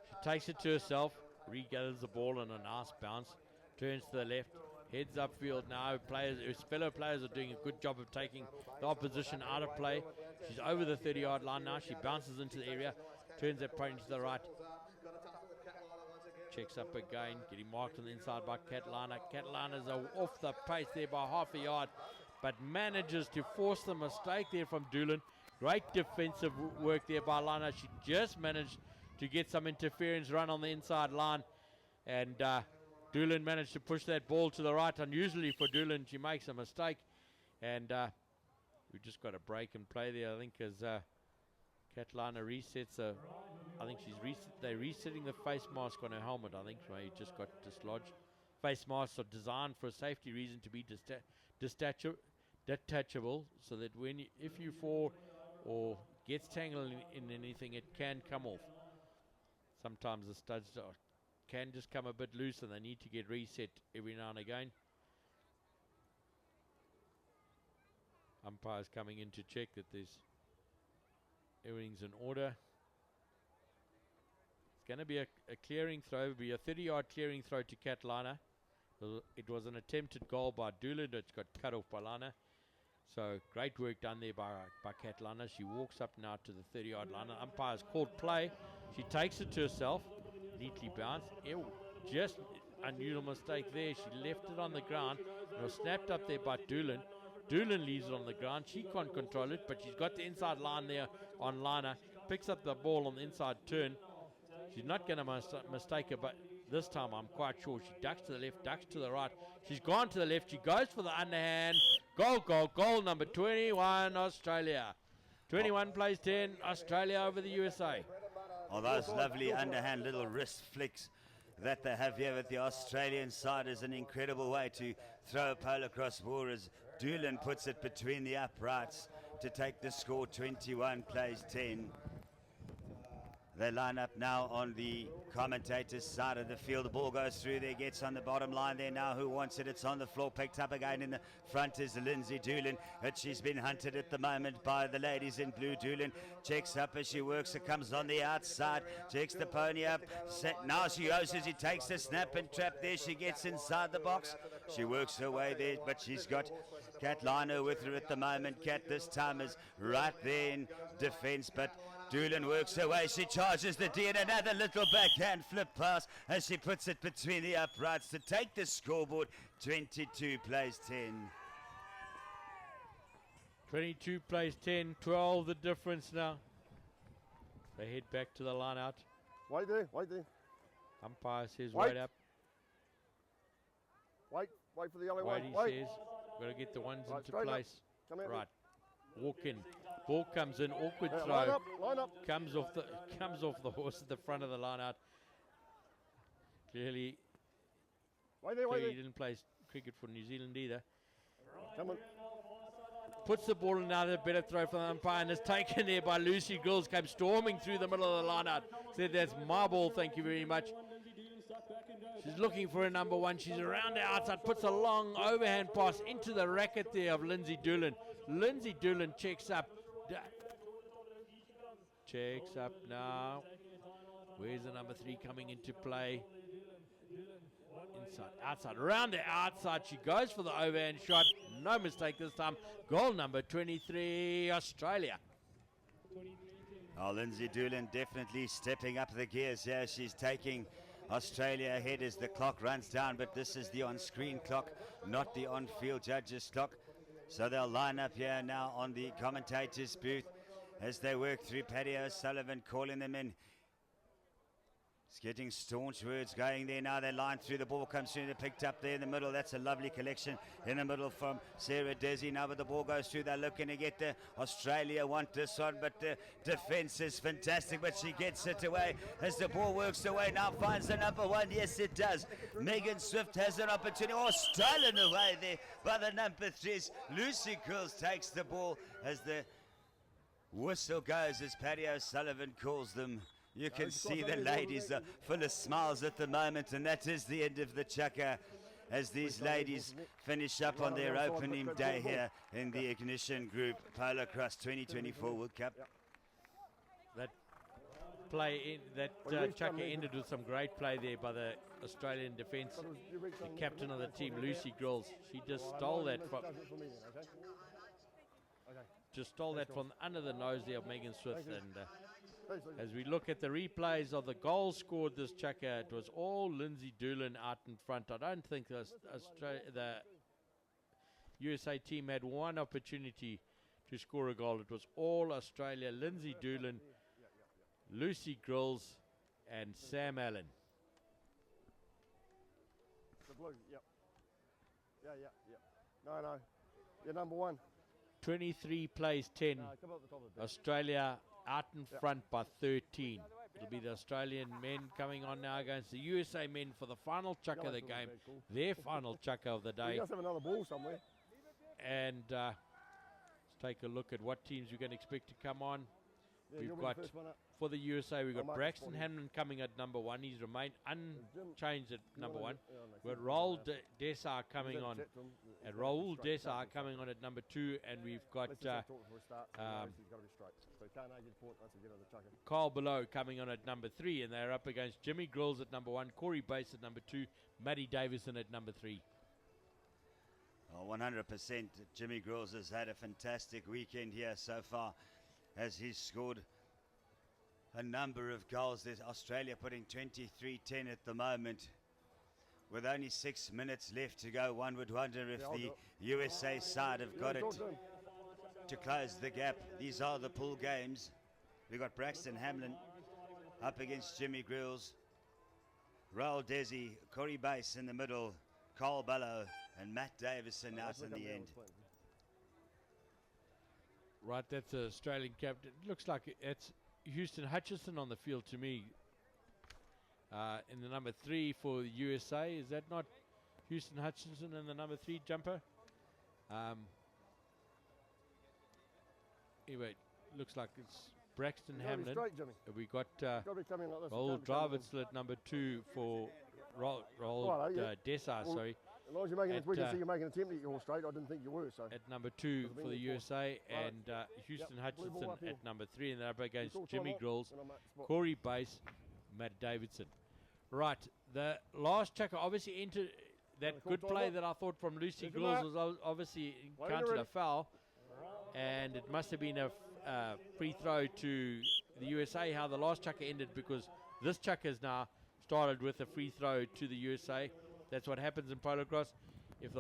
She takes it to herself, regathers the ball in a nice bounce, turns to the left, heads upfield now. Her fellow players are doing a good job of taking the opposition out of play. She's over the 30-yard line now. She bounces into the area, turns that point to the right. Checks up again, getting marked on the inside by Catlana. Catlana's off the pace there by half a yard, but manages to force the mistake there from Doolan. Great defensive work there by Lana. She just managed to get some interference run on the inside line, and Doolan managed to push that ball to the right. Unusually for Doolan, she makes a mistake, and we've just got a break and play there, I think, as Catlana resets. I think they're resetting the face mask on her helmet. I think it just got dislodged. Face masks are designed for a safety reason to be detachable, so that if you fall or gets tangled in anything, it can come off. Sometimes the studs can just come a bit loose and they need to get reset every now and again. Umpire's coming in to check that everything's in order. It's going to be a clearing throw. It'll be a 30-yard clearing throw to Catlana. It was an attempted goal by Doolan that got cut off by Lana. So great work done there by Catlana. She walks up now to the 30-yard line. The umpire's called play. She takes it to herself. Neatly bounced. Just unusual mistake there. She left it on the ground. It was snapped up there by Doolan. Doolan leaves it on the ground. She can't control it, but she's got the inside line there on Lana. Picks up the ball on the inside turn. She's not going to mistake her, but this time I'm quite sure she ducks to the left, ducks to the right. She's gone to the left. She goes for the underhand. Goal, goal, goal number 21, Australia. 21 plays 10, Australia over the USA.
Oh, those lovely underhand little wrist flicks that they have here with the Australian side is an incredible way to throw a Polocrosse ball as Doolan puts it between the uprights to take the score 21 plays 10. They line up now on the commentator's side of the field. The ball goes through there, gets on the bottom line there now. Who wants it? It's on the floor, picked up again in the front is Lindsay Doolan, but she's been hunted at the moment by the ladies in blue. Doolan checks up as she works. It comes on the outside, checks the pony up. Now she goes as she takes the snap and trap there. She gets inside the box. She works her way there, but she's got Catlana with her at the moment. Cat this time is right there in defense, but Doolan works her way. She charges the D and another little backhand flip pass as she puts it between the uprights to take the scoreboard 22 plays 10.
22 plays 10, 12 the difference now. They head back to the line out.
Wait there, wait there.
Umpire says
Wait.
right up.
Wait for the yellow
Wait,
one.
he
Wait.
says. Got to get the ones
Right,
into
straight up.
place.
Come here.
Right. Walk in. Ball comes in, awkward
Yeah,
throw.
line up.
Comes off the horse at the front of the line out. Clearly,
Wait there,
he didn't play cricket for New Zealand either.
Come on.
Puts the ball in another better throw from the umpire and is taken there by Lucy Grills. Came storming through the middle of the line out. Said that's my ball, thank you very much. She's looking for a number one. She's around the outside. Puts a long overhand pass into the racket there of Lindsay Doolan. Lindsay Doolan checks up. Checks up now. Where's the number 3 coming into play? Inside, outside, around the outside. She goes for the overhand shot. No mistake this time. Goal number 23, Australia.
Oh, Lindsay Doolan definitely stepping up the gears here. She's taking Australia ahead as the clock runs down, but this is the on-screen clock, not the on-field judges' clock. So they'll line up here now on the commentators' booth as they work through. Paddy O'Sullivan calling them in. It's getting staunch words going there now. They line through. The ball comes through. They're picked up there in the middle. That's a lovely collection in the middle from Sarah Desi. Now but the ball goes through. They're looking to get the Australia want this one, but the defense is fantastic, but she gets it away as the ball works away. Now finds the number 1. Yes, it does. Megan Swift has an opportunity. Oh, stolen away there by the number 3. Lucy Grills takes the ball as the whistle goes as Paddy O'Sullivan calls them. You can see the ladies are full of smiles at the moment, and that is the end of the chukker as these ladies finish up on their opening day here in the Ignition Group Polocrosse 2024 World Cup.
That chukker ended with some great play there by the Australian defence. The captain of the team, Lucy Grills, she just stole that from under the nose there of Megan Swift. And as we look at the replays of the goals scored this chukker, it was all Lindsay Doolan out in front. I don't think the USA team had one opportunity to score a goal. It was all Australia. Lindsay Doolan, Lucy Grills, and Sam Allen.
The blue, yep. Yeah. No. You're number 1.
23 plays 10.
Come up the top of the
Australia out in front by 13. It'll be the Australian men coming on now against the USA men for the final chukker of the game. Their final chukker of the day.
You must have another ball somewhere.
And let's take a look at what teams we can expect to come on. We've got, for the USA, we've got Braxton Hamlin coming at number 1. He's remained unchanged at number 1. We've got Raul Desar coming on, and Raul Desar coming on at number 2. And we've got Carl Below coming on at number 3. And they're up against Jimmy Grills at number 1, Corey Bass at number 2, Maddie Davison at number 3.
Oh, 100%. Jimmy Grills has had a fantastic weekend here so far, as he's scored a number of goals. There's Australia putting 23-10 at the moment. With only 6 minutes left to go, one would wonder if the USA side have got it to close the gap. These are the pool games. We've got Braxton Hamlin up against Jimmy Grills, Raul Desi, Corey Bass in the middle, Carl Bellow, and Matt Davison out in the end.
Right, that's the Australian captain. It looks like it's Houston Hutchinson on the field to me. In the number 3 for the USA. Is that not Houston Hutchinson in the number 3 jumper? Anyway, looks like it's Braxton Hamlin. We got Raul Dravidsl at number 2 for Raul Desar, sorry.
As long as you're making it, we can see you're making an attempt to get your horse straight. I didn't think you were. So
at number 2 for the USA, and Houston Hutchinson at number 3, and they're up against Jimmy Grills, Corey Bass, Matt Davidson. Right, the last chukker obviously entered that good play that I thought from Lucy Grills was obviously encountered a foul, and it must have been a free throw to the USA. How the last chukker ended, because this chukker has now started with a free throw to the USA. That's what happens in Polocrosse. If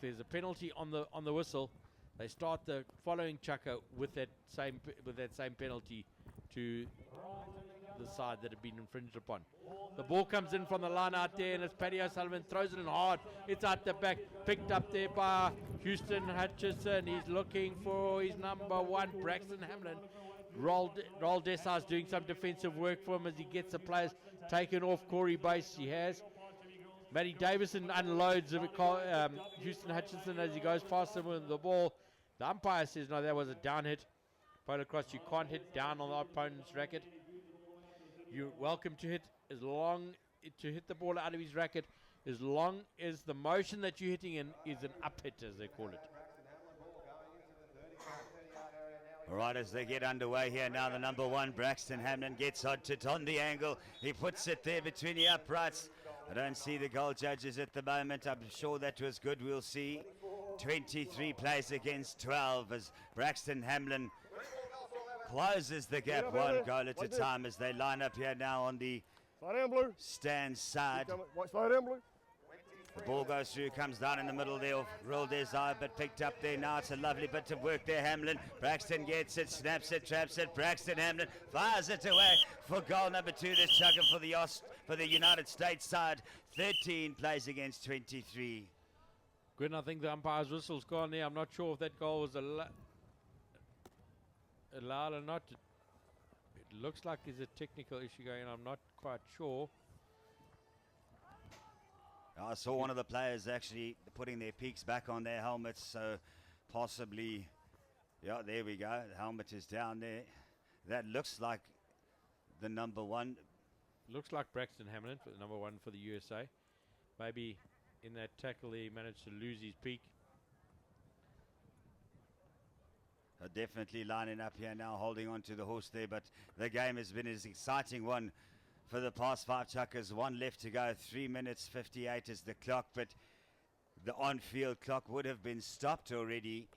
there's a penalty on the whistle, they start the following chukker with that same penalty to the side that had been infringed upon. The ball comes in from the line out there, and it's Paddy O'Sullivan, throws it in hard. It's out the back, picked up there by Houston Hutchison. He's looking for his number 1, Braxton Hamlin. Roll Desai's doing some defensive work for him as he gets the players taken off Corey Base. He has. Matty Davison unloads Houston Hutchinson as he goes past him with the ball. The umpire says, no, that was a down hit. Polocrosse, you can't hit down on the opponent's racket. You're welcome to hit the ball out of his racket as long as the motion that you're hitting in is an up hit, as they call it.
All right, as they get underway here now, the number 1, Braxton Hamlin, gets onto it on the angle. He puts it there between the uprights. I don't see the goal judges at the moment. I'm sure that was good. We'll see. 23 plays against 12 as Braxton Hamlin closes the gap 1 goal at a time as they line up here now on the
Slow down, Blue.
stand side.
Slow down, Blue.
The ball goes through, comes down in the middle there of Roll Desire, but picked up there now. It's a lovely bit of work there, Hamlin. Braxton gets it, snaps it, traps it. Braxton Hamlin fires it away for goal number 2. This chugging for the United States side. 13 plays against 23.
Gwen, I think the umpire's whistle's gone there. I'm not sure if that goal was allowed or not. It looks like there's a technical issue going on. I'm not quite sure.
I saw one of the players actually putting their peaks back on their helmets, so possibly, yeah, there we go. The helmet is down there. That looks like the number 1.
Looks like Braxton Hamlin, for the number 1 for the USA. Maybe in that tackle he managed to lose his peak.
Definitely lining up here now, holding on to the horse there, but the game has been an exciting one for the past 5 chuckers. 1 left to go. 3 minutes 58 is the clock, but the on-field clock would have been stopped already.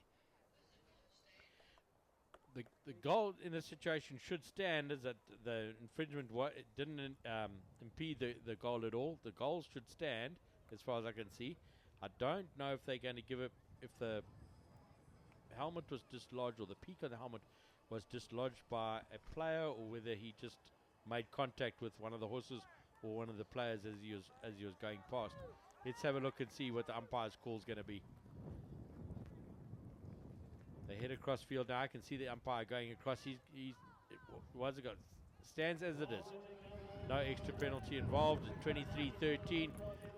The goal in this situation should stand, is that the infringement didn't impede the goal at all. The goal should stand as far as I can see. I don't know if they're going to give it, if the helmet was dislodged or the peak of the helmet was dislodged by a player, or whether he just made contact with one of the horses or one of the players as he was going past. Let's have a look and see what the umpire's call is going to be. They head across field now. I can see the umpire going across. What's it got? Stands as it is. No extra penalty involved. 23-13,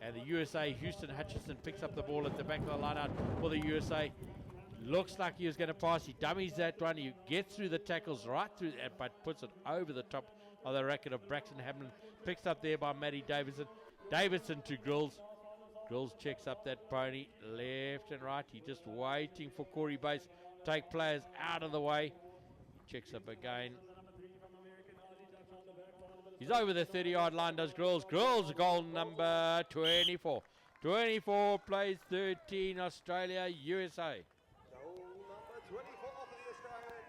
and the USA, Houston Hutchinson, picks up the ball at the back of the line out for the USA. Looks like he was going to pass. He dummies that one. He gets through the tackles right through, but puts it over the top of the racket of Braxton Hamlin. Picked up there by Matty Davison. Davison to Grills. Grills checks up that pony left and right. He's just waiting for Corey Base. Take players out of the way. He checks up again. He's over the 30-yard line, does Grills. Grills, goal number 24. 24 plays 13, Australia, USA.
Goal number 24 for the Australians.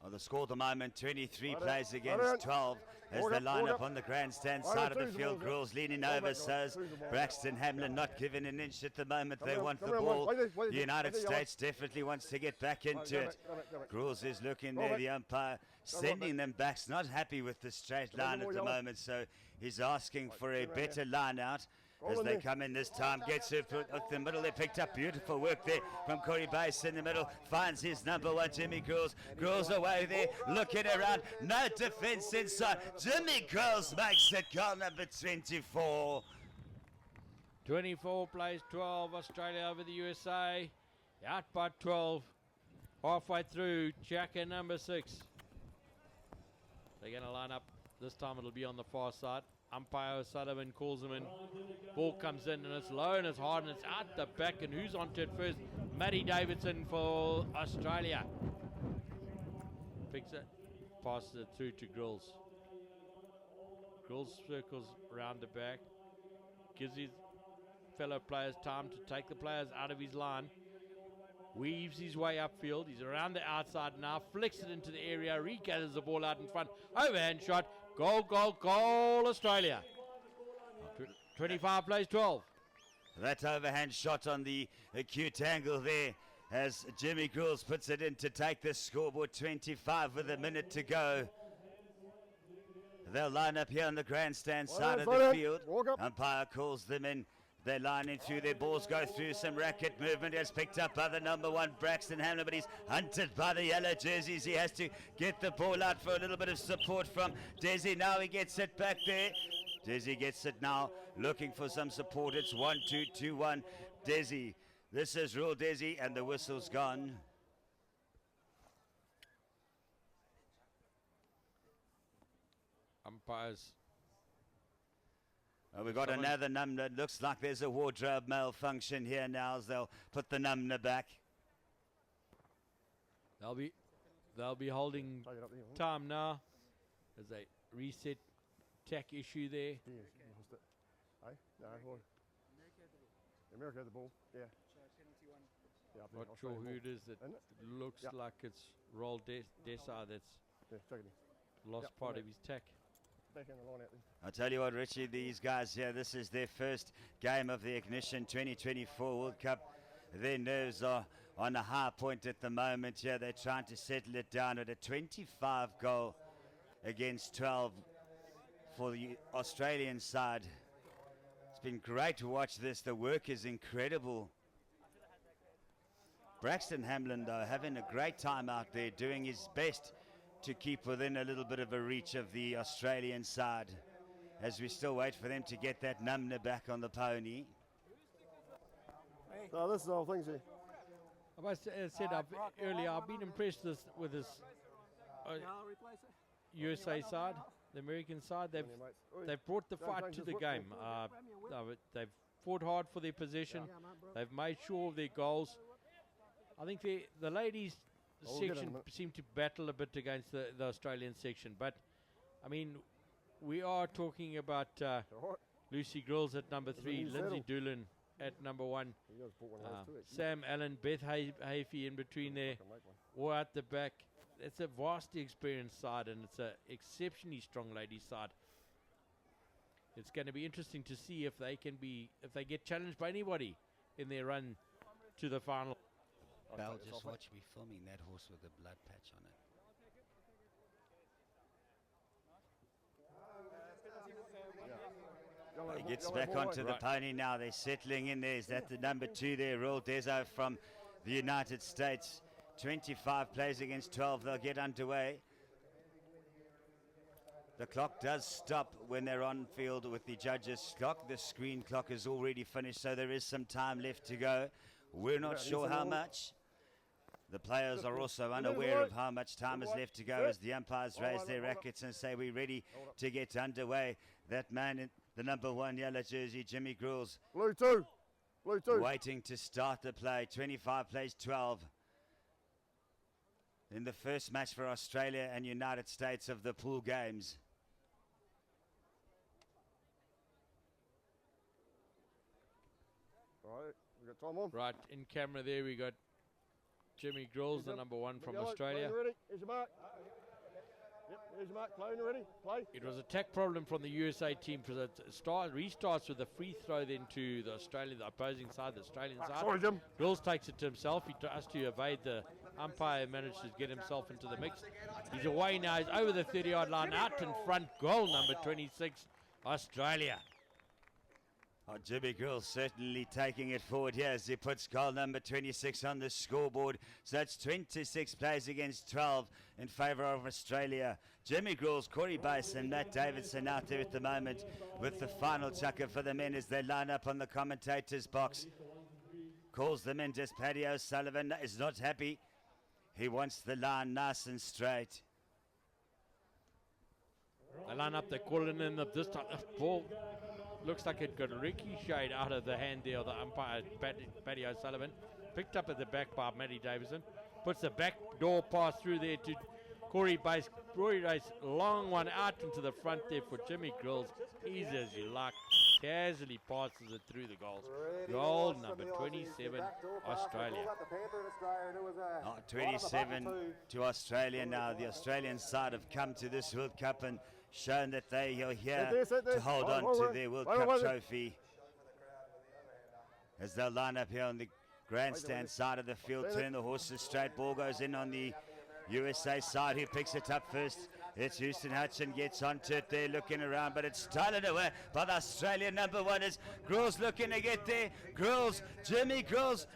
Well, the score at the moment, 23 plays against 12 as they line up on the grandstand side of the field. Grills leaning over, says Braxton Hamlin not giving an inch at the moment. They want the ball. The United States definitely wants to get back into it. Grills is looking there, the umpire sending them back. Not happy with the straight line at the moment, so he's asking for a better line out. As they come in this time, gets it at the middle. They picked up beautiful work there from Corey Base in the middle. Finds his number 1, Jimmy Grills. Grills away there, looking around. No defense inside. Jimmy Grills makes it goal number 24.
24 plays 12, Australia over the USA. Out by 12. Halfway through, Jacker number 6. They're going to line up. This time it'll be on the far side. Umpire O'Sullivan calls him in. Ball comes in and it's low and it's hard and it's out the back. And who's onto it first? Matty Davidson for Australia. Picks it, passes it through to Grills. Grills circles around the back. Gives his fellow players time to take the players out of his line. Weaves his way upfield. He's around the outside now. Flicks it into the area. Regathers the ball out in front. Overhand shot. Goal, goal, goal, Australia. 25 plays 12.
That overhand shot on the acute angle there as Jimmy Grills puts it in to take the scoreboard. 25 with a minute to go. They'll line up here on the grandstand side of the field.
Walk up.
Umpire calls them in. They're lining through. Their balls go through. Some racket movement is picked up by the number 1 Braxton Hamlin, but he's hunted by the yellow jerseys. He has to get the ball out for a little bit of support from Desi. Now he gets it back there. Desi gets it now, looking for some support. It's 1-2, 2-1. Desi. This is rule Desi, and the whistle's gone.
Umpires.
We've got another number. Looks like there's a wardrobe malfunction here now as they'll put the number back.
They'll be holding
Take it up there.
time now. There's a reset tack issue there.
Yeah, lost it. Hey? No, what? America had the ball. Yeah. Yeah, up there.
Not sure who it is. It
Isn't it?
looks
Yep.
like it's Roll Desai that's
Yeah, take it in.
lost
Yep,
part
yeah.
of his tack.
Back in the line out there.
I'll tell you what, Richie, these guys here, this is their first game of the Ignition 2024 World Cup. Their nerves are on a high point at the moment here. They're trying to settle it down at a 25 goal against 12 for the Australian side. It's been great to watch this. The work is incredible. Braxton Hamlin, though, having a great time out there, doing his best to keep within a little bit of a reach of the Australian side as we still wait for them to get that number back on the pony.
No, this is the whole thing, see.
I said earlier, I've been impressed with this USA side, the American side. They've brought the fight to the game. They've fought hard for their possession. They've made sure of their goals. I think the ladies
We'll get in a
section
minute.
seem to battle a bit against the Australian section. But, I mean, we are talking about
All right.
Lucy Grills at number 3,
new
Lindsay
saddle.
Doolan at number 1,
You guys bought one of those too, actually.
Sam Allen, Beth Hafey in between there,
I can make one.
or at the back. It's a vastly experienced side, and it's an exceptionally strong ladies side. It's going to be interesting to see if they get challenged by anybody in their run to the final.
Bell,
take this
just
off, mate.
watch me filming that horse with a blood patch on it.
Yellow-
He gets
yellow
back
ball
onto
away.
the pony now. They're settling in there. Is that the number 2 there, Royal Deso from the United States. 25 plays against 12. They'll get underway. The clock does stop when they're on field with the judges' clock. The screen clock is already finished, so there is some time left to go. We're not
Yeah,
sure
it's
how
all-
much. The players are also
Good
unaware
work.
of how much time is
Good
left to
work.
go
Good.
as the umpires
Hold
raise
on,
their
hold on.
rackets and say we're ready
Hold up.
to get underway. That man in the number 1 yellow jersey, Jimmy Grills,
Blue 2. Blue 2.
waiting to start the play. 25 plays 12. In the first match for Australia and United States of the pool games.
All right, we got time on.
Right, in camera there we got Jimmy Grills, the number 1 from
Yellow,
Australia.
Play, ready? Here's your mark. Yep, here's your mark. Play, ready? Play.
It was a tack problem from the USA team because it restarts with a free throw then to the opposing side, the Australian side.
Sorry, Jim.
Grills takes it to himself. He tries to evade the umpire, managed to get himself into the mix. He's away now. He's over the 30-yard line, out in front. Goal number 26, Australia.
Oh, Jimmy Grills certainly taking it forward here as he puts goal number 26 on the scoreboard. So that's 26 plays against 12 in favour of Australia. Jimmy Grills, Corey Bass and Matt Davidson out there at the moment with the final chucker for the men as they line up on the commentator's box. Calls them in, just Paddy O'Sullivan is not happy. He wants the line nice and straight.
They line up, they're calling in this time. The ball looks like it got ricocheted out of the hand there of the umpire, Paddy O'Sullivan. Picked up at the back by Matty Davison. Puts the back door pass through there to Corey Bass. Corey Bass, long one out into the front there for Jimmy Grills. Easy as you like. Casually passes it through the goals. Goal number 27, Australia.
Oh, 27 to Australia now. The Australian side have come to this World Cup and shown that they are here
Sit there.
to hold on to their World Cup trophy. As they'll line up here on the grandstand side of the field. Turn the horses straight. Ball goes in on the USA side. Who picks it up first? It's Houston Hudson, gets onto it there, looking around, but it's stolen away by the Australian number one. Is Grills looking to get there? Grills, Jimmy Grills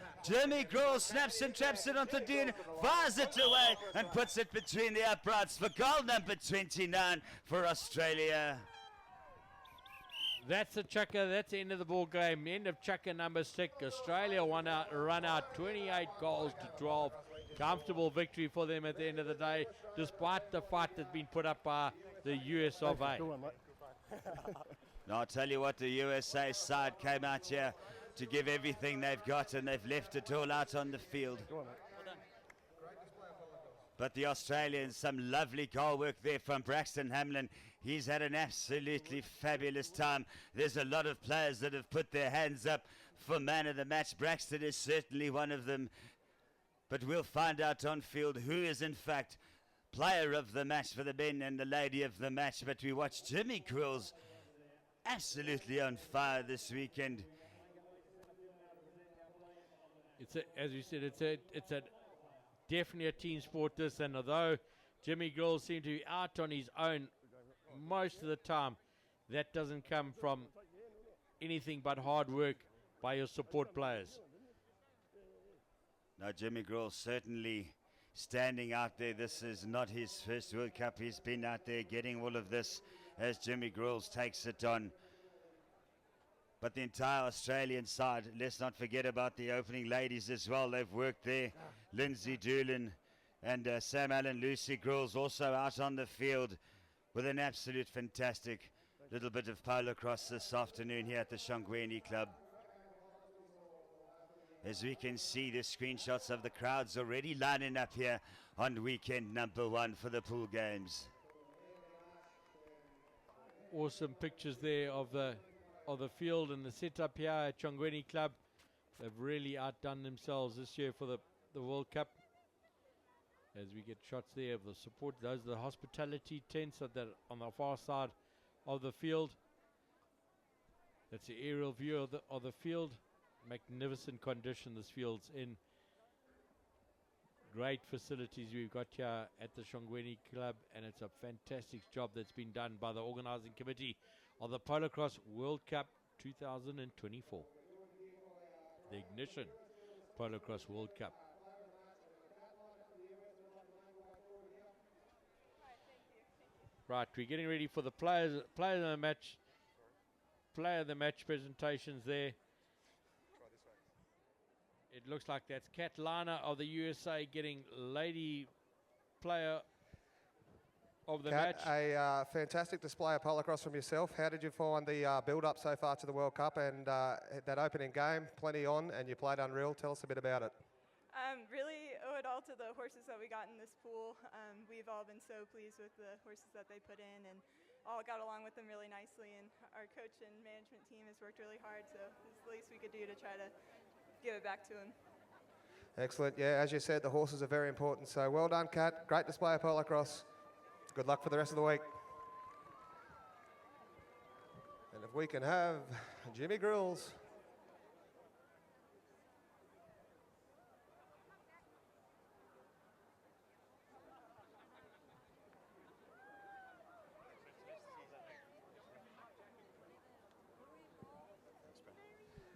snaps and traps it onto Dean, fires it away and puts it between the uprights for goal number 29 for Australia.
That's a chucker. That's the end of the ball game. End of chucker number 6. Australia run out 28 goals to 12. Comfortable victory for them at the end of the day, despite the fight that's been put up by the US of A.
Now, I'll tell you what, the USA side came out here to give everything they've got, and they've left it all out on the field. But the Australians, some lovely goal work there from Braxton Hamlin. He's had an absolutely fabulous time. There's a lot of players that have put their hands up for man of the match. Braxton is certainly one of them. But we'll find out on field who is in fact player of the match for the men and the lady of the match. But we watched Jimmy Grills absolutely on fire this weekend.
As you said, it's a definitely a team sport, this, and although Jimmy Grills seemed to be out on his own most of the time, that doesn't come from anything but hard work by your support players.
Now, Jimmy Grills certainly standing out there. This is not his first World Cup. He's been out there getting all of this as Jimmy Grills takes it on. But the entire Australian side, let's not forget about the opening ladies as well. They've worked there. Lindsay Doolin and Sam Allen, Lucy Grills also out on the field with an absolute fantastic little bit of Polocrosse this afternoon here at the Shongweni Club. As we can see the screenshots of the crowds already lining up here on weekend number 1 for the pool games.
Awesome pictures there of the field and the setup here at Shongweni Club. They've really outdone themselves this year for the World Cup. As we get shots there of the support, those are the hospitality tents on the far side of the field. That's the aerial view of the field. Magnificent condition this field's in. Great facilities we've got here at the Shongweni Club, and it's a fantastic job that's been done by the organizing committee of the Polocrosse World Cup 2024. The Ignition Polocrosse World Cup. Right, we're getting ready for the player of the match presentations there. It looks like that's Kat Lana of the USA getting lady player of the match.
A fantastic display of Polocrosse from yourself. How did you find the build-up so far to the World Cup and that opening game? Plenty on, and you played unreal. Tell us a bit about it.
Really owe it all to the horses that we got in this pool. We've all been so pleased with the horses that they put in, and all got along with them really nicely. And our coach and management team has worked really hard, so it's the least we could do to try to give it back to him.
Excellent. Yeah, as you said, the horses are very important. So well done, Kat. Great display of Polocrosse. Good luck for the rest of the week. And if we can have Jimmy Grills.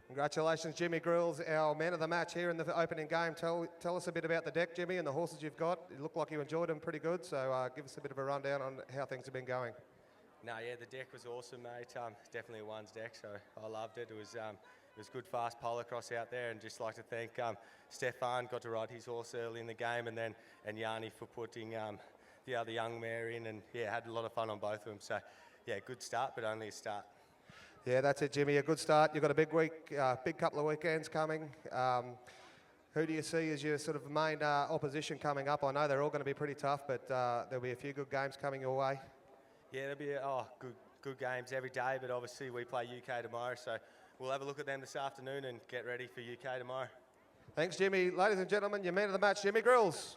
Congratulations, Jimmy Grills, our man of the match here in the opening game. Tell us a bit about the deck, Jimmy, and the horses you've got. It looked like you enjoyed them pretty good, so give us a bit of a rundown on how things have been going.
No, yeah, the deck was awesome, mate. Definitely a one's deck, so I loved it. It was good, fast Polocrosse out there, and just like to thank Stefan, got to ride his horse early in the game, and Yanni for putting the other young mare in, and yeah, had a lot of fun on both of them. So yeah, good start, but only a start.
Yeah, that's it, Jimmy. A good start. You've got a big week, big couple of weekends coming. Who do you see as your sort of main opposition coming up? I know they're all going to be pretty tough, but there'll be a few good games coming your way.
Yeah, there'll be good games every day, but obviously we play UK tomorrow, so we'll have a look at them this afternoon and get ready for UK tomorrow.
Thanks, Jimmy. Ladies and gentlemen, your man of the match, Jimmy Grills.